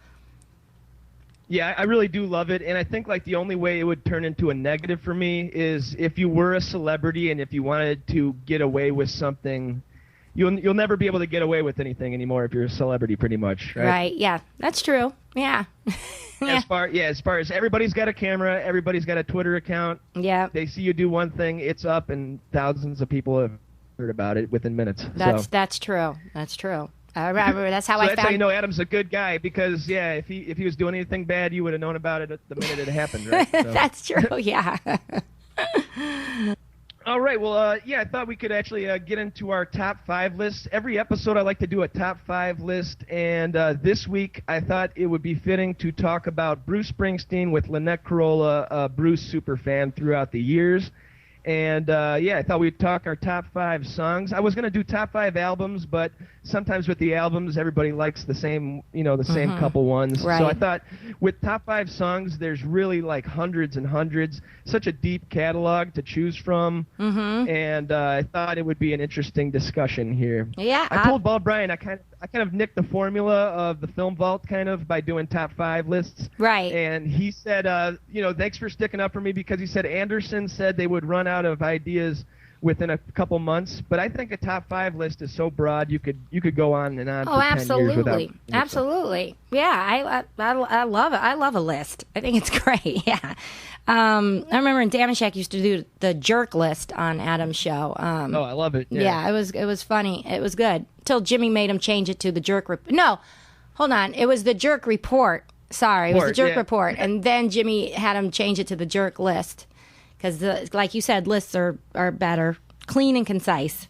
Yeah, I really do love it, and I think like the only way it would turn into a negative for me is if you were a celebrity and if you wanted to get away with something. You'll never be able to get away with anything anymore if you're a celebrity, pretty much, right? Right. Yeah, that's true. Yeah. As far as everybody's got a camera, everybody's got a Twitter account. Yeah. They see you do one thing, it's up, and thousands of people have heard about it within minutes. That's true. That's true. I remember that's how I found. That's how you know Adam's a good guy, because if he was doing anything bad, you would have known about it the minute it happened, right? So. That's true. Yeah. All right, well, I thought we could actually get into our top 5 list. Every episode I like to do a top 5 list, and this week I thought it would be fitting to talk about Bruce Springsteen with Lynette Carolla, a Bruce superfan throughout the years. And, I thought we'd talk our top 5 songs. I was going to do top 5 albums, but sometimes with the albums, everybody likes the same, same couple ones. Right. So I thought with top 5 songs, there's really like hundreds and hundreds, such a deep catalog to choose from. And I thought it would be an interesting discussion here. Yeah. I told Bob Bryan I kind of nicked the formula of the Film Vault kind of by doing top 5 lists. Right. And he said, thanks for sticking up for me, because he said Anderson said they would run out of ideas within a couple months, but I think a top 5 list is so broad you could go on and on. Oh, for 10 years without, absolutely. Yeah, I love it. I love a list. I think it's great. Yeah. I remember when Damashek used to do the jerk list on Adam's show. I love it. Yeah, it was funny. It was good till Jimmy made him change it to the jerk. No, hold on. It was the jerk report. Sorry, it was the jerk report, and then Jimmy had him change it to the jerk list. Because, like you said, lists are better, clean and concise.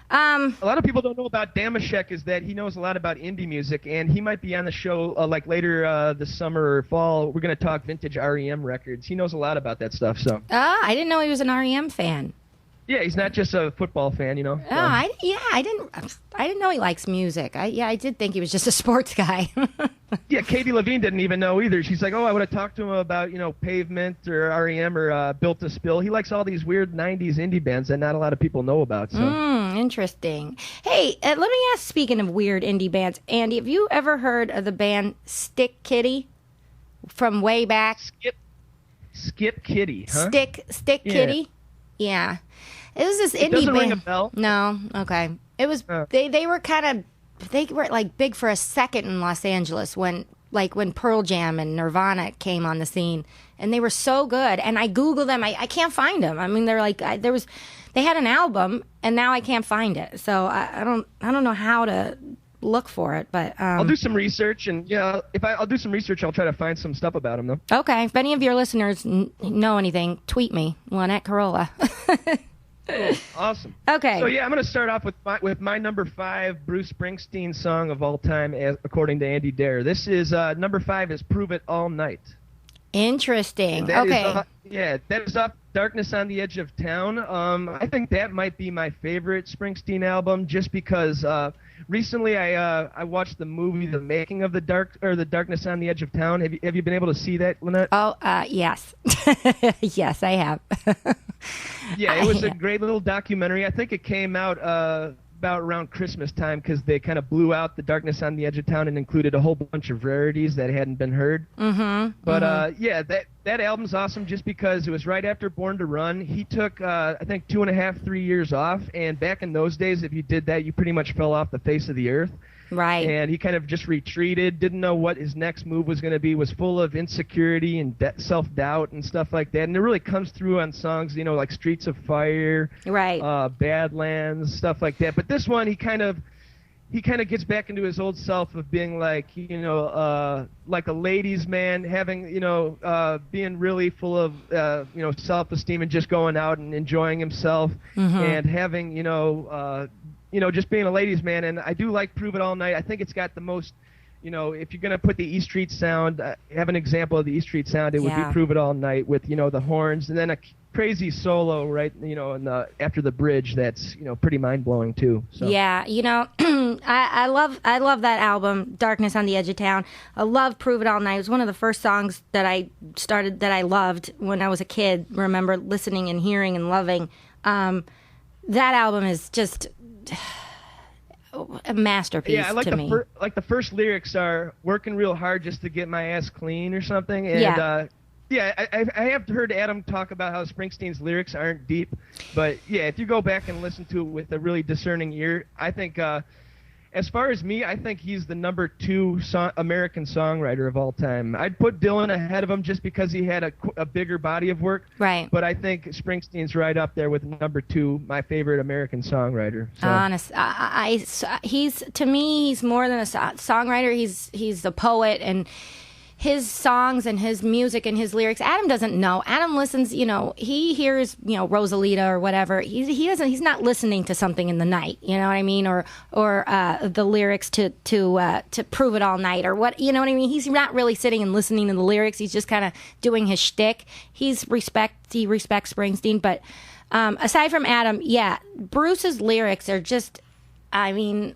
A lot of people don't know about Damashek is that he knows a lot about indie music, and he might be on the show like later this summer or fall. We're going to talk vintage REM records. He knows a lot about that stuff. So. I didn't know he was an REM fan. Yeah, he's not just a football fan, So. Oh, I didn't know he likes music. I did think he was just a sports guy. Yeah, Katie Levine didn't even know either. She's like, oh, I would have talked to him about, Pavement or REM or Built to Spill. He likes all these weird 90s indie bands that not a lot of people know about. So. Interesting. Hey, let me ask, speaking of weird indie bands, Andy, have you ever heard of the band Stick Kitty from way back? Skip Kitty, huh? Stick Kitty? Yeah. It was this indie doesn't band. ring a bell? No, okay. It was, they were like big for a second in Los Angeles when Pearl Jam and Nirvana came on the scene, and they were so good. And I Googled them. I can't find them. I mean, they're like, they had an album, and now I can't find it. So I don't know how to look for it, but I'll do some research, and I'll do some research, I'll try to find some stuff about them though. Okay. If any of your listeners know anything, tweet me, Lynette Carolla. Cool. Awesome. Okay. So I'm going to start off with my number 5 Bruce Springsteen song of all time, according to Andy Dare. This is number 5 is "Prove It All Night." Interesting. Okay. That is off Darkness on the Edge of Town. I think that might be my favorite Springsteen album, just because recently I watched the movie The Making of the Darkness on the Edge of Town. Have you been able to see that, Lynette? Oh, yes. Yes, I have. Yeah, it was a great little documentary. I think it came out about around Christmas time, because they kind of blew out The Darkness on the Edge of Town and included a whole bunch of rarities that hadn't been heard. Mm-hmm. But that album's awesome just because it was right after Born to Run. He took I think 2.5, 3 years off, and back in those days, if you did that, you pretty much fell off the face of the earth. Right. And he kind of just retreated, didn't know what his next move was going to be, was full of insecurity and self-doubt and stuff like that. And it really comes through on songs, like Streets of Fire, right, Badlands, stuff like that. But this one, he kind of gets back into his old self of being like, like a ladies' man, having, being really full of, self-esteem and just going out and enjoying himself, and having, just being a ladies' man. And I do like "Prove It All Night." I think it's got the most, if you're going to put the E Street sound, have an example of the E Street sound, it would be "Prove It All Night" with, the horns, and then a crazy solo right, after the bridge that's, pretty mind-blowing too. So. Yeah, I love that album, Darkness on the Edge of Town. I love "Prove It All Night." It was one of the first songs that I loved when I was a kid. Remember listening and hearing and loving. That album is just a masterpiece to me. The first lyrics are "working real hard just to get my ass clean" or something. And I have heard Adam talk about how Springsteen's lyrics aren't deep, but if you go back and listen to it with a really discerning ear, I think as far as me, I think he's the number 2 American songwriter of all time. I'd put Dylan ahead of him just because he had a bigger body of work. Right. But I think Springsteen's right up there with number 2, my favorite American songwriter. So. Honest, to me, he's more than a songwriter. He's a poet, and his songs and his music and his lyrics, Adam doesn't know. Adam listens, he hears, Rosalita or whatever. He's not listening to something in the night, you know what I mean? Or the lyrics to "Prove It All Night" or what, you know what I mean? He's not really sitting and listening to the lyrics. He's just kind of doing his shtick. He respects Springsteen. But aside from Adam, Bruce's lyrics are just, I mean,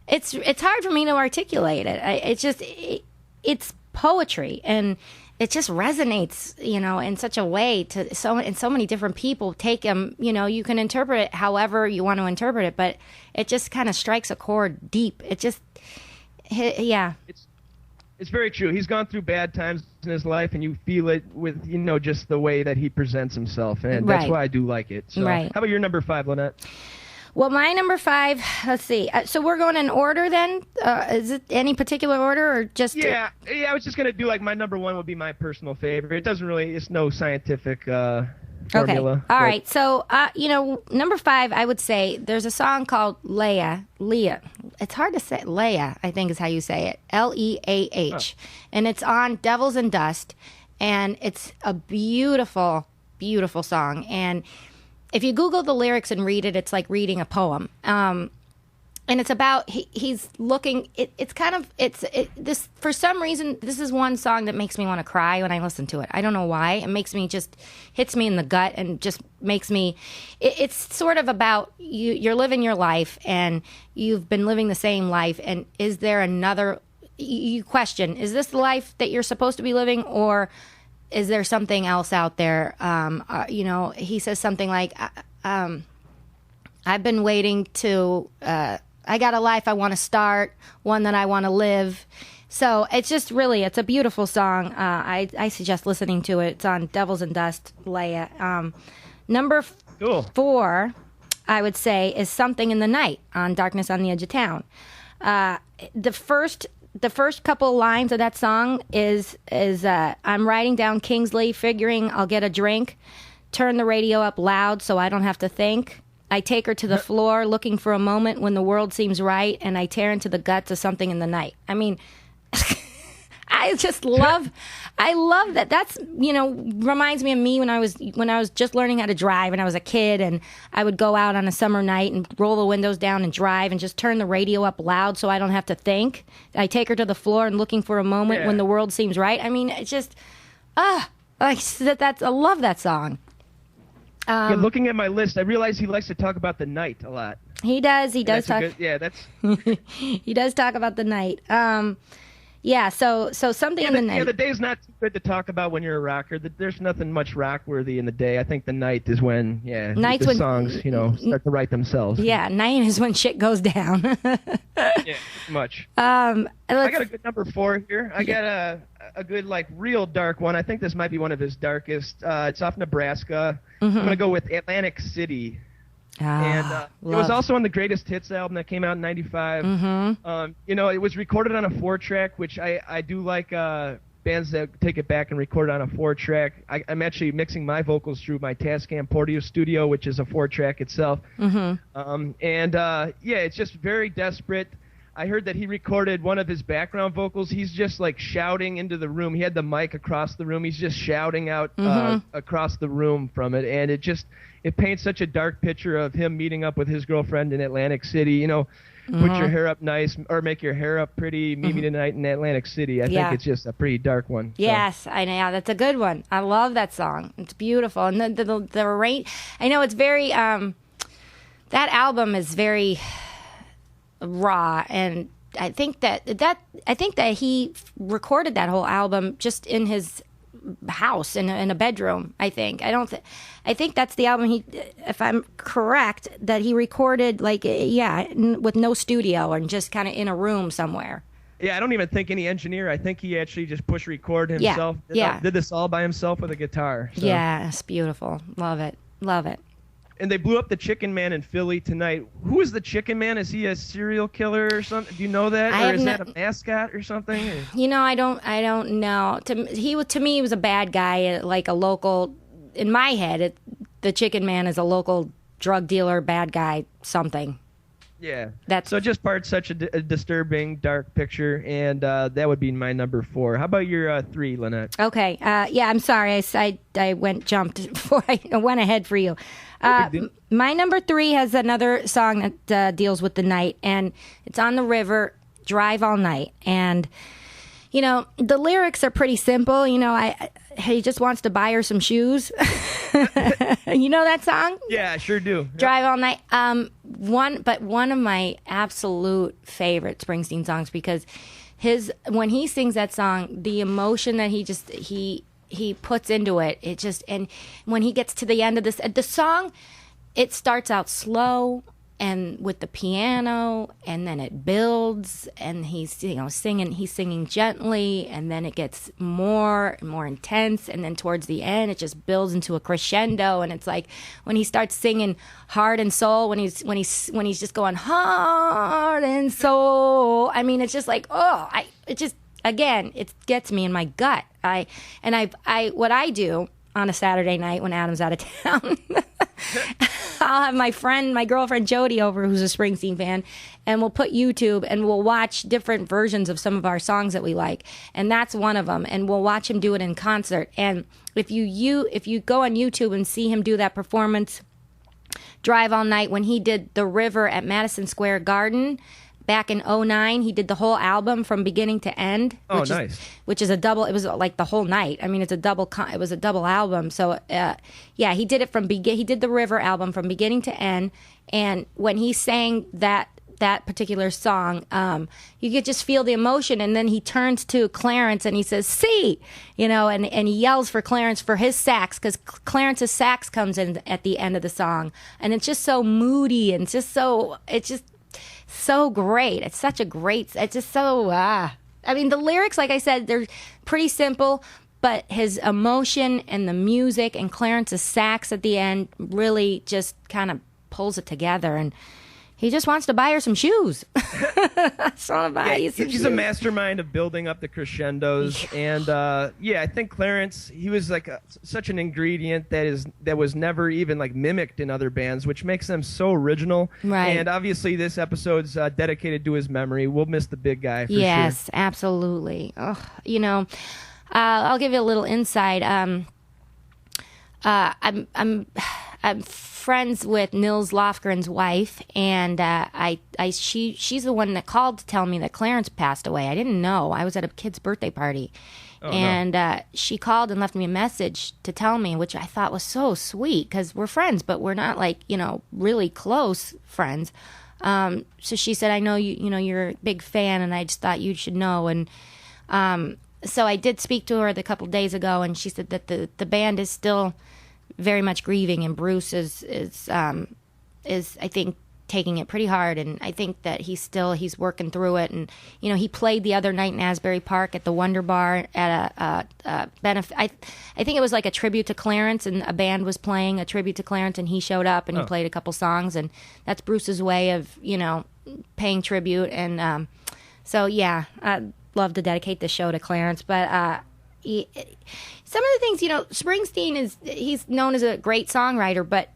it's hard for me to articulate it. It's poetry, and it just resonates, in such a way to so many different people take them. You can interpret it however you want to interpret it, but it just kind of strikes a chord deep. It just, It's very true. He's gone through bad times in his life, and you feel it with, just the way that he presents himself, and that's why I do like it. So, How about your number 5, Lynette? Well, my number 5, let's see. So we're going in order then? Is it any particular order or just... Yeah, I was just going to do my number 1 would be my personal favorite. It doesn't really, it's no scientific formula. Okay, all right. So, number 5, I would say there's a song called Leah. It's hard to say. Leah, I think is how you say it. Leah. And it's on Devils and Dust. And it's a beautiful, beautiful song. And if you Google the lyrics and read it, it's like reading a poem. And it's about, he's looking, this, for some reason, this is one song that makes me want to cry when I listen to it. I don't know why. It makes me hits me in the gut and just makes me, it's sort of about you're living your life and you've been living the same life. And is there another you question, is this the life that you're supposed to be living, or is there something else out there? He says something like, I've been waiting to, I got a life I want to start, one that I want to live. So it's just really, it's a beautiful song. I suggest listening to it. It's on Devils and Dust, Leia. Number Cool. 4, I would say, is Something in the Night on Darkness on the Edge of Town. The first couple lines of that song is I'm riding down Kingsley, figuring I'll get a drink, turn the radio up loud so I don't have to think. I take her to the floor, looking for a moment when the world seems right, and I tear into the guts of Something in the Night. I mean, I love that. That's, reminds me of me when I was just learning how to drive and I was a kid, and I would go out on a summer night and roll the windows down and drive and just turn the radio up loud so I don't have to think. I take her to the floor and looking for a moment when the world seems right. I mean, it's just, I love that song. Looking at my list, I realize he likes to talk about the night a lot. He does. He does talk. He does talk about the night. Yeah, so Something in the Night. Yeah, the day's not too good to talk about when you're a rocker. There's nothing much rock-worthy in the day. I think the night is when, the songs, start to write themselves. Yeah, night is when shit goes down. Yeah, much. I got a good number 4 here. I got a good, real dark one. I think this might be one of his darkest. It's off Nebraska. I'm going to go with Atlantic City. And it was also on the Greatest Hits album that came out in '95. It was recorded on a 4-track, which I do like bands that take it back and record it on a 4-track. I'm actually mixing my vocals through my Tascam Portio Studio, which is a 4-track itself. It's just very desperate. I heard that he recorded one of his background vocals. He's just shouting into the room. He had the mic across the room. He's just shouting out across the room from it, and it paints such a dark picture of him meeting up with his girlfriend in Atlantic City. Put your hair up nice, or make your hair up pretty. Meet me tonight in Atlantic City. I think it's just a pretty dark one. Yes, I know. That's a good one. I love that song. It's beautiful, and the range. I know it's very. That album is very raw, and I think that he recorded that whole album just in his house in a bedroom. I think that's the album he, if I'm correct, that he recorded with no studio and just kind of in a room somewhere. Yeah, I don't even think any engineer. I think he actually just push record himself. Did this all by himself with a guitar. So. Yeah, it's beautiful. Love it. And they blew up the Chicken Man in Philly tonight. Who is the Chicken Man? Is he a serial killer or something? Do you know that? Or is that a mascot or something? I don't know. To me, he was a bad guy, like a local. In my head, the Chicken Man is a local drug dealer, bad guy, something. Yeah. So it just parts such a disturbing, dark picture, and that would be my number 4. How about your 3, Lynette? Okay. I'm sorry. I jumped before I went ahead for you. My number 3 has another song that deals with the night, and it's On the River, Drive All Night. And, the lyrics are pretty simple. He just wants to buy her some shoes. You know that song? Yeah, I sure do. Drive All Night. One of my absolute favorite Springsteen songs, because when he sings that song, the emotion that he puts into it, and when he gets to the end of the song, it starts out slow and with the piano, and then it builds, and he's singing gently, and then it gets more and more intense, and then towards the end it just builds into a crescendo, and it's like when he starts singing Heart and Soul, when he's just going Heart and Soul. I mean, it's just like, again, it gets me in my gut. What I do on a Saturday night when Adam's out of town, I'll have my girlfriend Jody over, who's a Springsteen fan, and we'll put YouTube and we'll watch different versions of some of our songs that we like, and that's one of them. And we'll watch him do it in concert. And if you go on YouTube and see him do that performance, Drive All Night, when he did The River at Madison Square Garden back in 2009, he did the whole album from beginning to end. Nice. Which is a double. It was like the whole night. I mean, it was a double album. So, he did it he did the River album from beginning to end. And when he sang that that particular song, you could just feel the emotion. And then he turns to Clarence and he says, "See," and he yells for Clarence for his sax, because Clarence's sax comes in at the end of the song. And it's just so moody and it's just so great. It's just so, the lyrics, like I said, they're pretty simple, but his emotion and the music and Clarence's sax at the end really just kind of pulls it together. And he just wants to buy her some shoes. He's a mastermind of building up the crescendos. And I think Clarence, he was like such an ingredient that was never even like mimicked in other bands, which makes them so original. Right. And obviously this episode's dedicated to his memory. We'll miss the big guy for sure. Yes, absolutely. I'll give you a little insight. I'm friends with Nils Lofgren's wife, and she's the one that called to tell me that Clarence passed away. I didn't know. I was at a kid's birthday party, she called and left me a message to tell me, which I thought was so sweet, because we're friends, but we're not like really close friends. So she said, "I know you're a big fan, and I just thought you should know." And so I did speak to her a couple of days ago, and she said that the band is still very much grieving, and Bruce is I think taking it pretty hard, and I think that he's working through it. And he played the other night in Asbury Park at the Wonder Bar at a benefit. I think it was like a tribute to Clarence, and a band was playing a tribute to Clarence, and he showed up and he played a couple songs, and that's Bruce's way of paying tribute. And so I'd love to dedicate this show to Clarence. But some of the things, Springsteen he's known as a great songwriter, but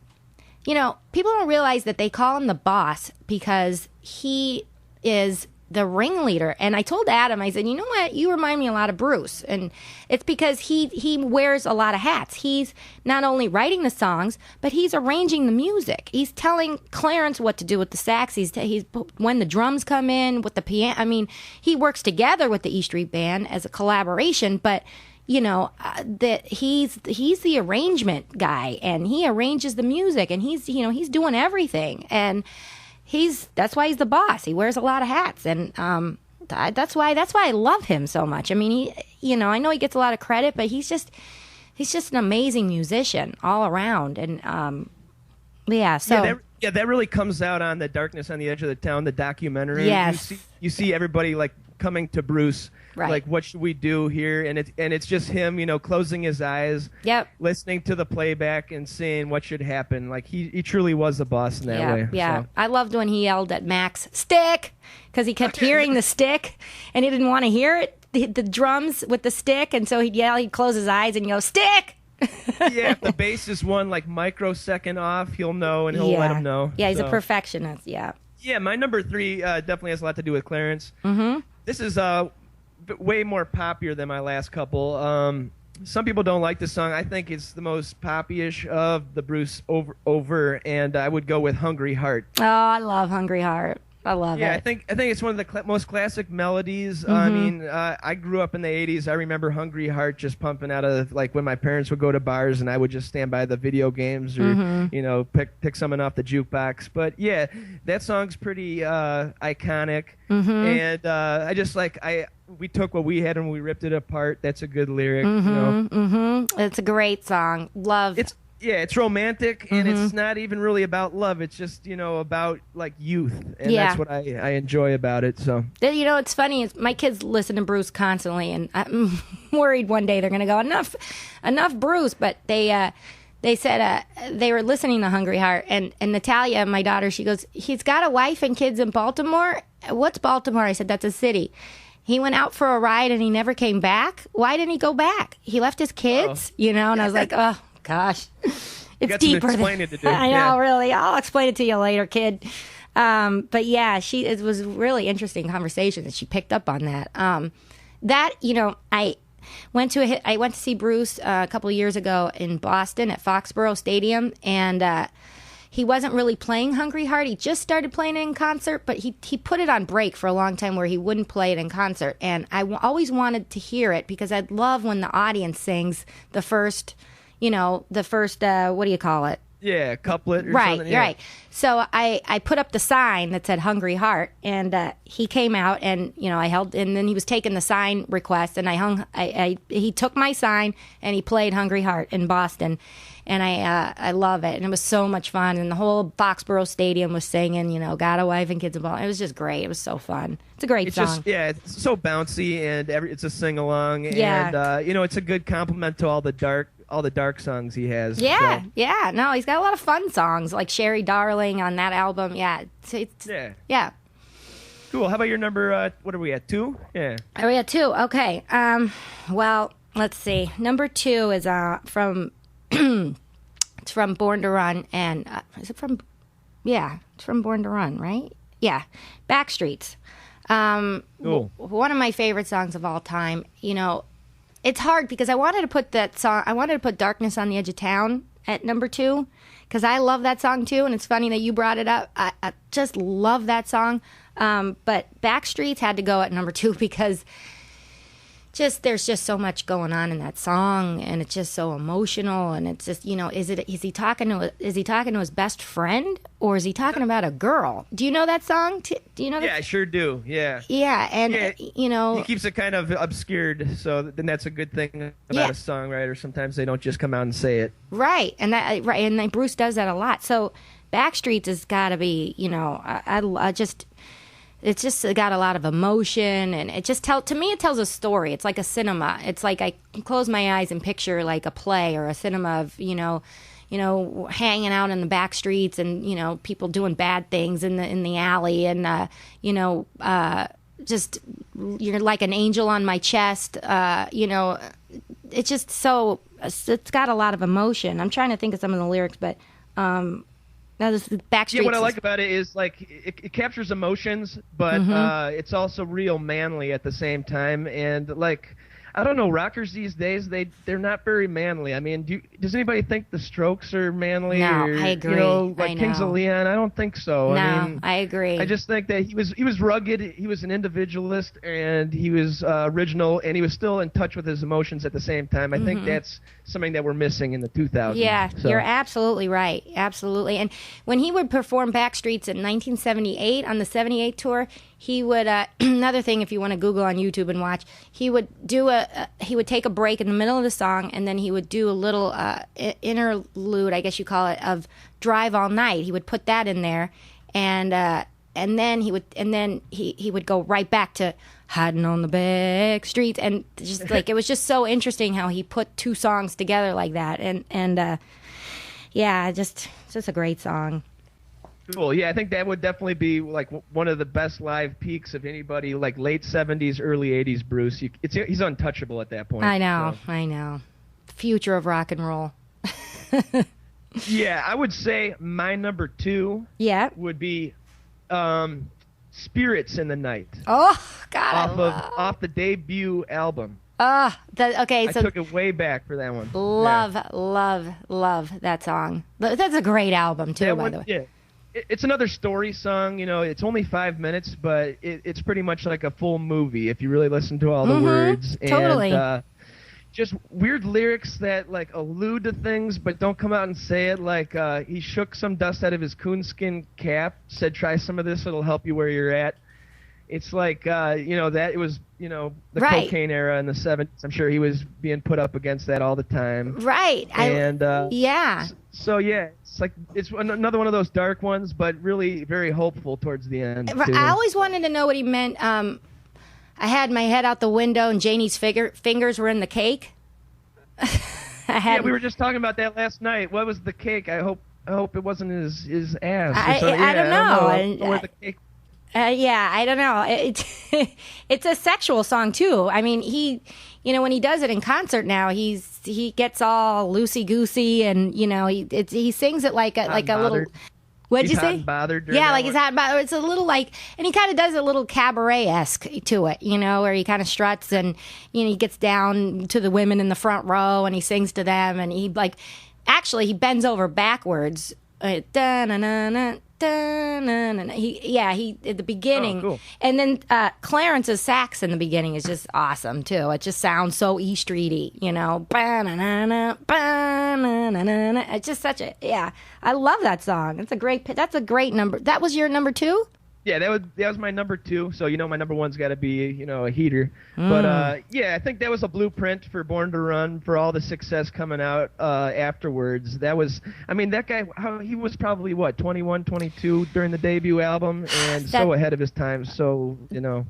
people don't realize that they call him the boss because he is the ringleader. And I told Adam, I said, "You know what? You remind me a lot of Bruce." And it's because he wears a lot of hats. He's not only writing the songs, but he's arranging the music. He's telling Clarence what to do with the sax. He's when the drums come in with the piano. He works together with the E Street Band as a collaboration, but that he's the arrangement guy, and he arranges the music, and he's doing everything, and that's why he's the boss. He wears a lot of hats, and that's why I love him so much. I know he gets a lot of credit, but he's just an amazing musician all around. And that really comes out on The Darkness on the Edge of the Town, the documentary. Yes. You see everybody like coming to Bruce. Right. Like, what should we do here? And it's just him, closing his eyes, listening to the playback and seeing what should happen. Like, he truly was the boss in that way. Yeah, so. I loved when he yelled at Max, "Stick!" because he kept hearing the stick, and he didn't want to hear it, the drums with the stick, and so he'd close his eyes and go, "Stick!" If the bass is one like microsecond off, he'll know, and he'll let him know. Yeah, he's a perfectionist. Yeah, my number 3 definitely has a lot to do with Clarence. Mm-hmm. This is way more poppier than my last couple. Some people don't like this song. I think it's the most poppy-ish of the Bruce over, and I would go with "Hungry Heart." Oh, I love "Hungry Heart." I love it. Yeah, I think it's one of the most classic melodies. Mm-hmm. I grew up in the 80s. I remember "Hungry Heart" just pumping out of, like, when my parents would go to bars and I would just stand by the video games or, Mm-hmm. pick someone off the jukebox. But yeah, that song's pretty iconic. Mm-hmm. And we took what we had and we ripped it apart. That's a good lyric. Mm-hmm. Mm-hmm. It's a great song. Love. It's romantic, and Mm-hmm. it's not even really about love. It's just, about, like, youth, and that's what I enjoy about it. So, it's funny. My kids listen to Bruce constantly, and I'm worried one day they're going to go, enough Bruce. But they said they were listening to "Hungry Heart," and Natalia, my daughter, she goes, "He's got a wife and kids in Baltimore." "What's Baltimore?" I said, "That's a city." "He went out for a ride and he never came back." "Why didn't he go back?" "He left his kids," And I was like, oh, gosh. It's deeper than explaining to do. I know, really. I'll explain it to you later, kid. But yeah, it was a really interesting conversation that she picked up on that. I went to see Bruce a couple of years ago in Boston at Foxborough Stadium, and he wasn't really playing "Hungry Heart." He just started playing it in concert, but he put it on break for a long time where he wouldn't play it in concert. And I always wanted to hear it because I'd love when the audience sings the first, what do you call it? Yeah, couplet or Right, something. Yeah. right. So I put up the sign that said "Hungry Heart," and he came out, and I held, and then he was taking the sign request, and he took my sign and he played "Hungry Heart" in Boston, and I love it, and it was so much fun, and the whole Foxborough Stadium was singing, "Got a Wife and Kids and Ball." It was just great. It was so fun. It's a great song. It's so bouncy, and it's a sing along, Yeah. and it's a good compliment to all the dark songs he has. Yeah, so. yeah. No, he's got a lot of fun songs like "Sherry Darling" on that album. Yeah, yeah. Cool. How about your number? What are we at? 2? Yeah. Are we at 2? Okay. Well, let's see. Number 2 is from it's from Born to Run, and is it from? Yeah, it's from Born to Run, right? Yeah, Backstreets. Cool. One of my favorite songs of all time. It's hard because I wanted to put that song. I wanted to put "Darkness on the Edge of Town" at number 2 because I love that song too, and it's funny that you brought it up. I just love that song, but Backstreets had to go at number 2 because there's just so much going on in that song, and it's just so emotional, and it's just is he talking to his best friend, or is he talking about a girl? Do you know that song? Do you know that? Yeah, I sure do. Yeah. Yeah, and he keeps it kind of obscured, so then that's a good thing about a songwriter. Sometimes they don't just come out and say it. Right, and Bruce does that a lot. So Backstreets has got to be, it's just got a lot of emotion, and it just to me it tells a story. It's like a cinema. It's like I can close my eyes and picture like a play or a cinema of hanging out in the back streets, and people doing bad things in the alley, and just you're like an angel on my chest. It's just so it's got a lot of emotion. I'm trying to think of some of the lyrics, but now this Backstreets. Yeah, what I like about it is like it captures emotions, but it's also real manly at the same time. And like, I don't know, rockers these days they're not very manly. I mean, does anybody think the Strokes are manly? No, or, I agree. Like Kings of Leon, I don't think so. No, I agree. I just think that he was rugged. He was an individualist, and he was original, and he was still in touch with his emotions at the same time. I think that's something that we're missing in the 2000s. Yeah, you're absolutely right. Absolutely. And when he would perform Backstreets in 1978 on the 78 tour, he would another thing, if you want to Google on YouTube and watch, he would take a break in the middle of the song, and then he would do a little interlude, I guess you call it, of Drive All Night. He would put that in there, and then he would go right back to Hiding on the Back Streets, and just like it was just so interesting how he put 2 songs together like that, and yeah, it's just a great song. Cool. Yeah, I think that would definitely be like one of the best live peaks of anybody, like late 70s, early 80s Bruce. He's untouchable at that point. I know. So. I know. Future of rock and roll. Yeah, I would say my number 2 would be Spirits in the Night. Oh, God. Off the debut album. Okay. So I took it way back for that one. Love that song. That's a great album, too, by the way. Yeah. It's another story song, it's only 5 minutes, but it's pretty much like a full movie if you really listen to all the words. Totally. And just weird lyrics that like allude to things but don't come out and say it. Like he shook some dust out of his coonskin cap, said, "Try some of this, it'll help you where you're at." It's like, that it was, the cocaine era in the 70s. I'm sure he was being put up against that all the time. Right. Yeah. So, yeah, it's another one of those dark ones, but really very hopeful towards the end. Too. I always wanted to know what he meant. I had my head out the window and Janie's fingers were in the cake. Yeah, we were just talking about that last night. What was the cake? I hope it wasn't his ass. I don't know. I don't know where the cake. Yeah, I don't know. It's a sexual song too. I mean, when he does it in concert now, he gets all loosey goosey, and he sings it like a little. What'd you say? Bothered. Yeah, like he's hot and bothered. It's a little like, and he kind of does a little cabaret-esque to it, where he kind of struts and he gets down to the women in the front row and he sings to them, and he bends over backwards da-na-na-na, da-na-na-na. He at the beginning. Oh, cool. And then Clarence's sax in the beginning is just awesome too. It just sounds so E Streety, you know. Ba-na-na-na, ba-na-na-na-na. It's just such a I love that song. That's a great number. That was your number 2? Yeah, that was my number 2. So my number 1's got to be a heater. But I think that was a blueprint for Born to Run, for all the success coming out afterwards. That was, that guy, he was probably 21, 22 during the debut album, and so ahead of his time. So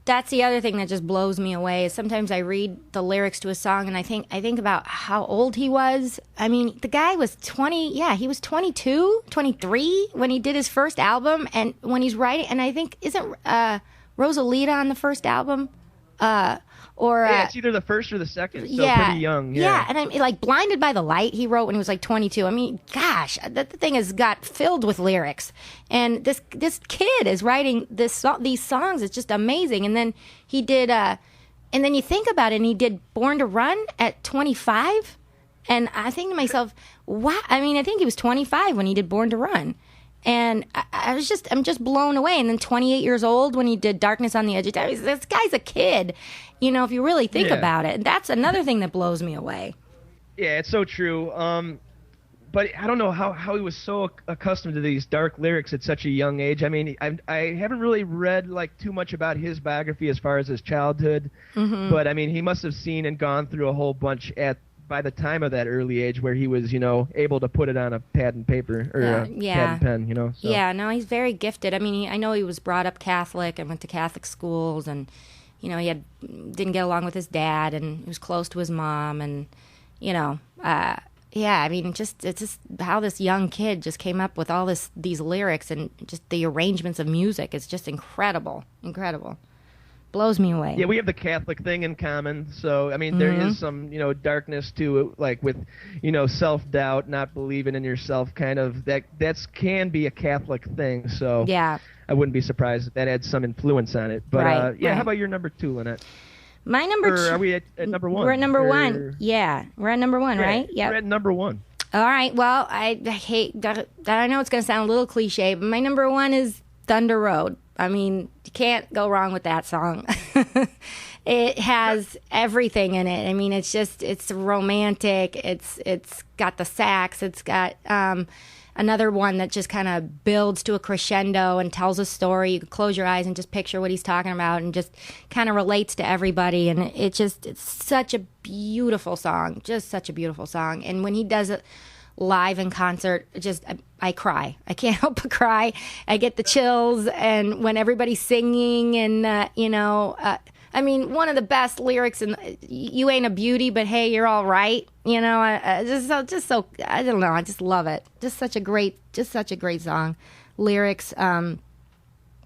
that's the other thing that just blows me away. Is sometimes I read the lyrics to a song and I think about how old he was. The guy was 20. Yeah, he was 22, 23 when he did his first album, and when he's writing, and I think. Isn't Rosalita on the first album? It's either the first or the second, so pretty young. Yeah, and like Blinded by the Light, he wrote when he was like 22. Gosh, the thing has got filled with lyrics. And this kid is writing these songs. It's just amazing. And then he did, and then you think about it, and he did Born to Run at 25. And I think to myself, wow, I think he was 25 when he did Born to Run. And I'm just blown away. And then 28 years old when he did Darkness on the Edge of Time. This guy's a kid, if you really think about it. And that's another thing that blows me away. Yeah, it's so true. But I don't know how he was so accustomed to these dark lyrics at such a young age. I haven't really read too much about his biography as far as his childhood. Mm-hmm. But he must have seen and gone through a whole bunch by the time of that early age, where he was, able to put it on a pad and paper or a pad and pen, So. Yeah, no, he's very gifted. I know he was brought up Catholic and went to Catholic schools, and he didn't get along with his dad, and he was close to his mom, and it's just how this young kid just came up with all these lyrics, and just the arrangements of music is just incredible. Blows me away. Yeah, we have the Catholic thing in common. So, there is some, darkness to it, with, self-doubt, not believing in yourself, kind of. That can be a Catholic thing. So, yeah, I wouldn't be surprised if that had some influence on it. But, right. How about your number 2, Lynette? My number 2. Are we at number 1? We're at number 1. Yeah, we're at number 1, right? Yeah, we're at number 1. All right. Well, I hate that. I know it's going to sound a little cliche, but my number 1 is Thunder Road. You can't go wrong with that song. It has everything in it. It's romantic. It's got the sax. It's got another one that just kind of builds to a crescendo and tells a story. You can close your eyes and just picture what he's talking about, and just kind of relates to everybody. And it's such a beautiful song, just such a beautiful song. And when he does it live in concert, I cry. I can't help but cry. I get the chills, and when everybody's singing, and one of the best lyrics in "You Ain't a Beauty, but Hey, You're All Right." Just so I don't know. I just love it. Just such a great song. Lyrics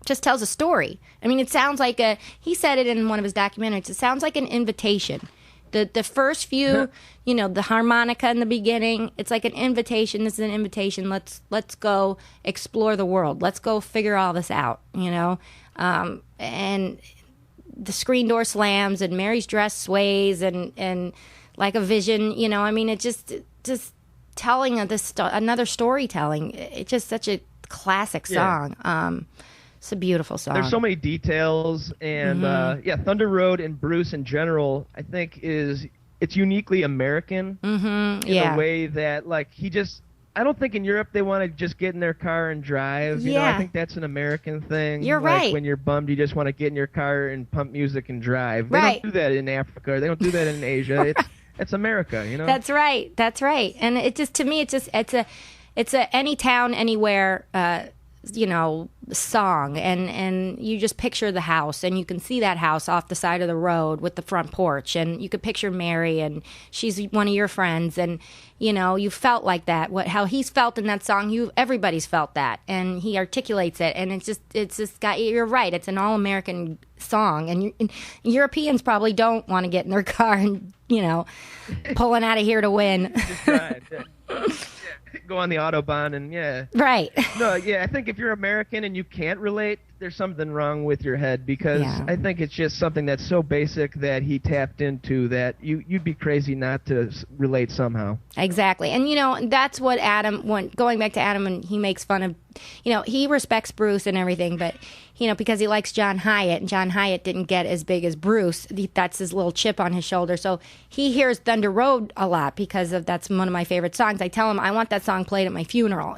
just tells a story. It sounds like he said it in one of his documentaries. It sounds like an invitation. The first few, the harmonica in the beginning, it's like an invitation. This is an invitation. Let's go explore the world. Let's go figure all this out, and the screen door slams, and Mary's dress sways, and like a vision, it just telling another storytelling. It's just such a classic song. It's a beautiful song. There's so many details, and Thunder Road and Bruce in general, I think it's uniquely American in a way that I don't think in Europe they want to just get in their car and drive. I think that's an American thing. You're right. When you're bummed, you just want to get in your car and pump music and drive. They right. don't do that in Africa. They don't do that in Asia. It's America, That's right. And it just, to me, it's a any town, anywhere, song, and you just picture the house, and you can see that house off the side of the road with the front porch, and you could picture Mary, and she's one of your friends, and you felt like that. How he's felt in that song, everybody's felt that, and he articulates it, and it's just got. You're right. It's an all-American song, and Europeans probably don't want to get in their car and pulling out of here to win. Just drive. Yeah. Go on the Autobahn and right. No, I think if you're American and you can't relate there's something wrong with your head, because Yeah. I think it's just something that's so basic that he tapped into that you'd be crazy not to relate somehow. Exactly. And, that's what going back to Adam, and he makes fun of, he respects Bruce and everything, but, because he likes John Hyatt, and John Hyatt didn't get as big as Bruce. That's his little chip on his shoulder. So he hears Thunder Road a lot because that's one of my favorite songs. I tell him I want that song played at my funeral,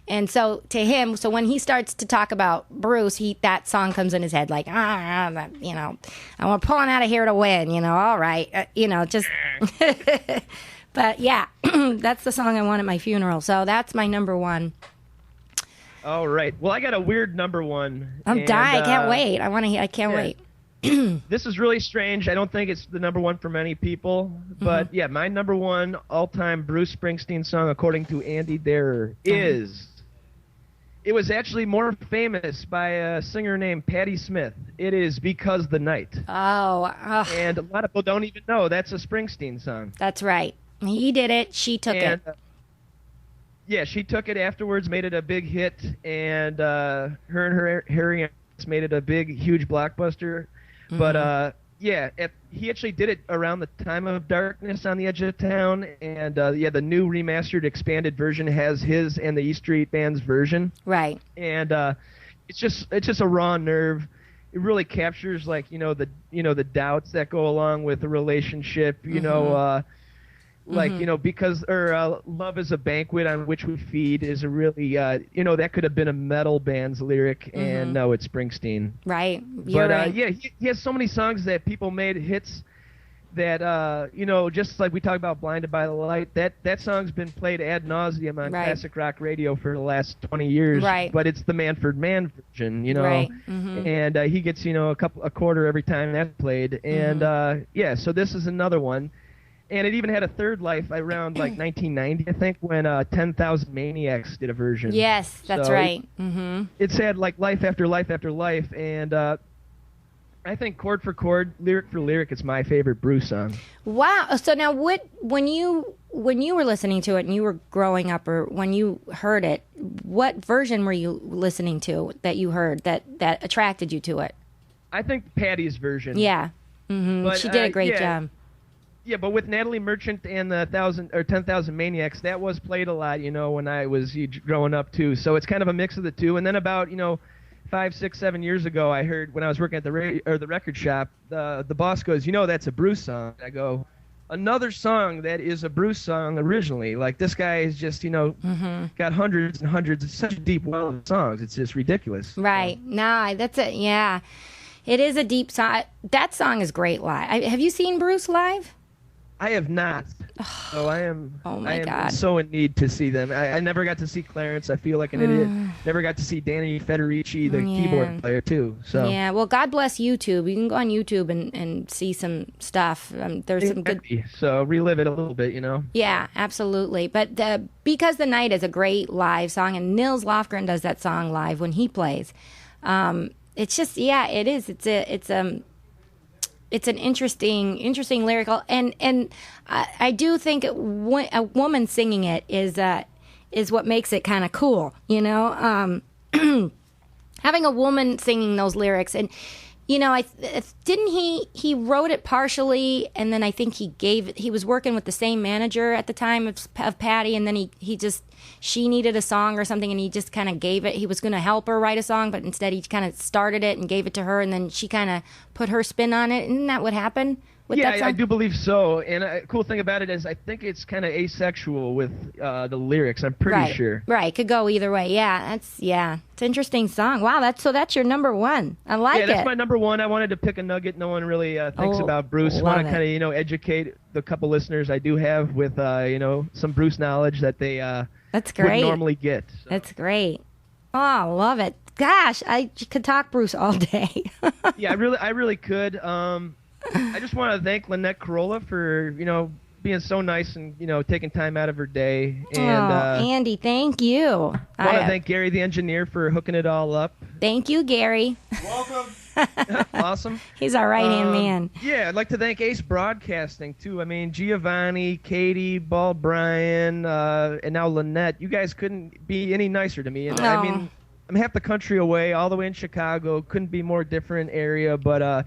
And so to him, when he starts to talk about Bruce, that song comes in his head like, I'm pulling out of here to win, all right, just. But yeah, that's the song I want at my funeral. So that's my number one. All right. Well, I got a weird number one. I'm dying. I can't wait. I can't wait. This is really strange. I don't think it's the number one for many people. But yeah, my number one all-time Bruce Springsteen song, according to Andy Darer, is... It was actually more famous by a singer named Patti Smith. It is Because the Night. Oh. And a lot of people don't even know that's a Springsteen song. That's right. He did it. She took it. Yeah, she took it afterwards, made it a big hit, and her and her Harry made it a big, huge blockbuster. Mm-hmm. But yeah, he actually did it around the time of Darkness on the Edge of Town, and the new remastered, expanded version has his and the E Street Band's version. Right. And it's just a raw nerve. It really captures the doubts that go along with a relationship. Because love is a banquet on which we feed is a really that could have been a metal band's lyric, and no, it's Springsteen. Right. You're right. Yeah, he has so many songs that people made hits that just like we talk about Blinded by the Light, that song's been played ad nauseum on classic rock radio for the last 20 years. Right. But it's the Manfred Mann version, Right. And he gets a quarter every time that's played, and so this is another one. And it even had a third life around 1990, I think, when 10,000 Maniacs did a version. Yes, that's right. It's had life after life after life, and I think chord for chord, lyric for lyric, it's my favorite Bruce song. Wow. So now, when you were listening to it and you were growing up, or when you heard it, what version were you listening to that you heard that attracted you to it? I think Patty's version. Yeah. But, she did a great job. Yeah, but with Natalie Merchant and the 10,000 Maniacs, that was played a lot, when I was growing up too. So it's kind of a mix of the two. And then about 5, 6, 7 years ago, I heard when I was working at the record shop, the boss goes, that's a Bruce song. I go, another song that is a Bruce song originally. Like, this guy is just got hundreds and hundreds. It's such a deep well of songs. It's just ridiculous. Right. No, that's it. Yeah, it is a deep song. That song is great live. Have you seen Bruce live? I have not. So I am. Oh my God. I am so in need to see them. I never got to see Clarence. I feel like an idiot. Never got to see Danny Federici, the keyboard player, too. So yeah. Well, God bless YouTube. You can go on YouTube and see some stuff. There's some good. So relive it a little bit, Yeah, absolutely. But Because the Night is a great live song, and Nils Lofgren does that song live when he plays. It's just it is. It's an interesting lyrical, and I do think a woman singing it is what makes it kind of cool, having a woman singing those lyrics. And didn't he wrote it partially, and then I think he was working with the same manager at the time of Patty, and then she needed a song or something, and he just kind of gave it. He was going to help her write a song, but instead he kind of started it and gave it to her, and then she kind of put her spin on it. Isn't that what happened with that song? I do believe so. And a cool thing about it is I think it's kind of asexual with the lyrics. I'm pretty sure. Right, could go either way. Yeah, it's an interesting song. Wow, that's your number one. I like it. Yeah, that's my number one. I wanted to pick a nugget no one really thinks about Bruce. I want to kind of educate the couple listeners I do have with some Bruce knowledge that they that's great. Would normally get. So. That's great. Oh, I love it. Gosh, I could talk Bruce all day. Yeah, I really could. I just want to thank Lynette Carolla for, being so nice and, taking time out of her day. And Andy, thank you. I want to thank Gary, the engineer, for hooking it all up. Thank you, Gary. Welcome. Awesome. He's our right-hand man. Yeah, I'd like to thank Ace Broadcasting, too. I mean, Giovanni, Katie, Bald Brian, and now Lynette. You guys couldn't be any nicer to me. And I mean, I'm half the country away, all the way in Chicago. Couldn't be more different area, but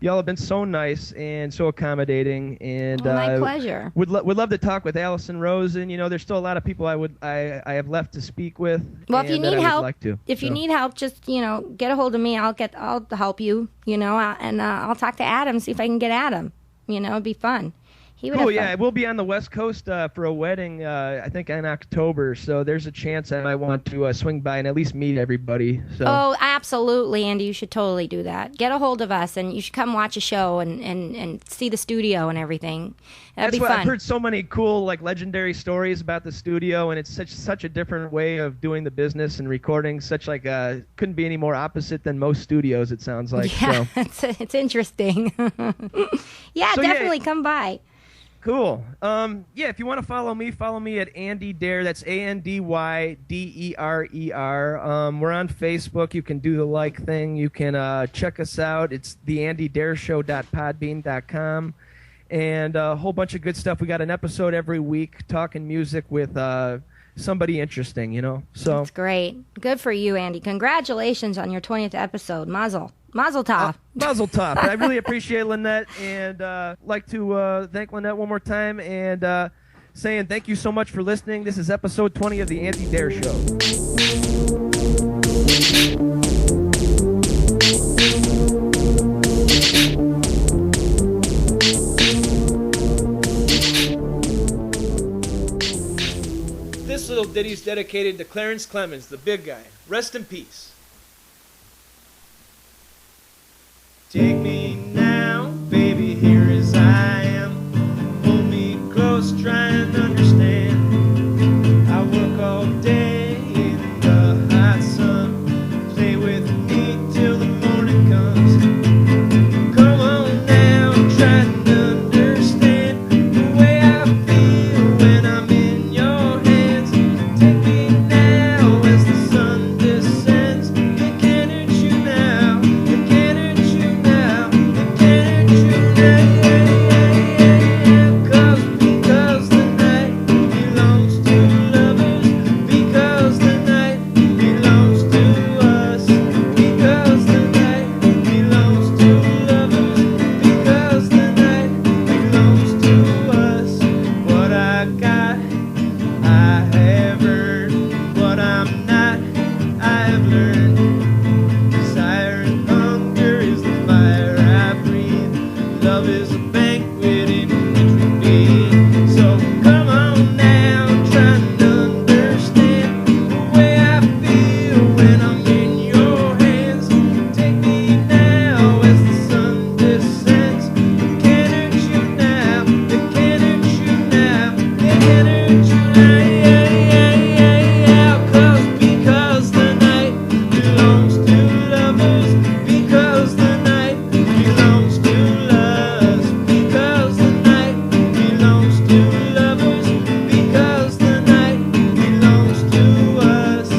y'all have been so nice and so accommodating, and my pleasure. Would love to talk with Allison Rosen. You know, there's still a lot of people I have left to speak with. Well, if you need help, you need help, just get a hold of me. I'll help you. And I'll talk to Adam, see if I can get Adam. It'd be fun. Cool, yeah. We'll be on the West Coast for a wedding, I think in October, so there's a chance I might want to swing by and at least meet everybody. So. Oh, absolutely, Andy. You should totally do that. Get a hold of us, and you should come watch a show and see the studio and everything. That'd be fun. I've heard so many cool, legendary stories about the studio, and it's such a different way of doing the business and recording. Couldn't be any more opposite than most studios, it sounds like. Yeah, so. It's interesting. Yeah, so, definitely come by. Cool. If you want to follow me at Andy Dare. That's ANDYDERER. We're on Facebook. You can do the like thing. You can check us out. It's theandydareshow.podbean.com. And a whole bunch of good stuff. We got an episode every week talking music with somebody interesting, So that's great. Good for you, Andy. Congratulations on your 20th episode. Mazel tov. Mazel tov. I really appreciate Lynette, and like to thank Lynette one more time, and saying thank you so much for listening. This is episode 20 of the Andy Dare Show. This little ditty is dedicated to Clarence Clemens, the big guy. Rest in peace. Take me now, baby, here as I am. Hold me close, try and understand. I work all day in the hot sun. Stay with me till the morning comes. Come on now, try and understand the way I feel when I'm in your hands. Take me now as the sun descends. It can't hurt you now, it can't hurt you now, it can't hurt you now. Because the night belongs to lovers, because the night belongs to us, because the night belongs to lovers, because the night belongs to us. What I got, I have earned. What I'm not, I have learned. Desire and hunger is the fire I breathe. Love is a banquet in which we feed. So come on now, try and understand the way I feel when I'm in your hands. Take me now as the sun descends. It can't hurt you now, it can't hurt you now, it can't hurt you now. Because the night belongs to lovers, because the night belongs to us, because the night belongs to lovers, because the night belongs to us.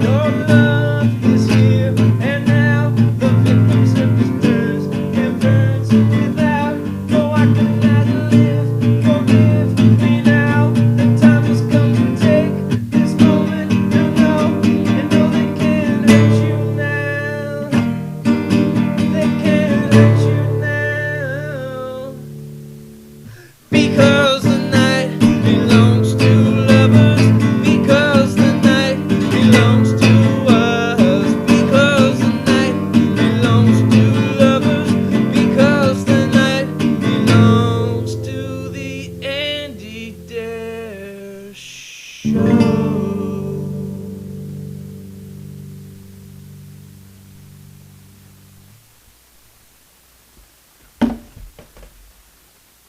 Your love is here and now. The victim surface burns and burns without. No, I cannot live. Forgive me now. The time has come to take this moment to know and know they can't hurt you now. They can't hurt you now. Because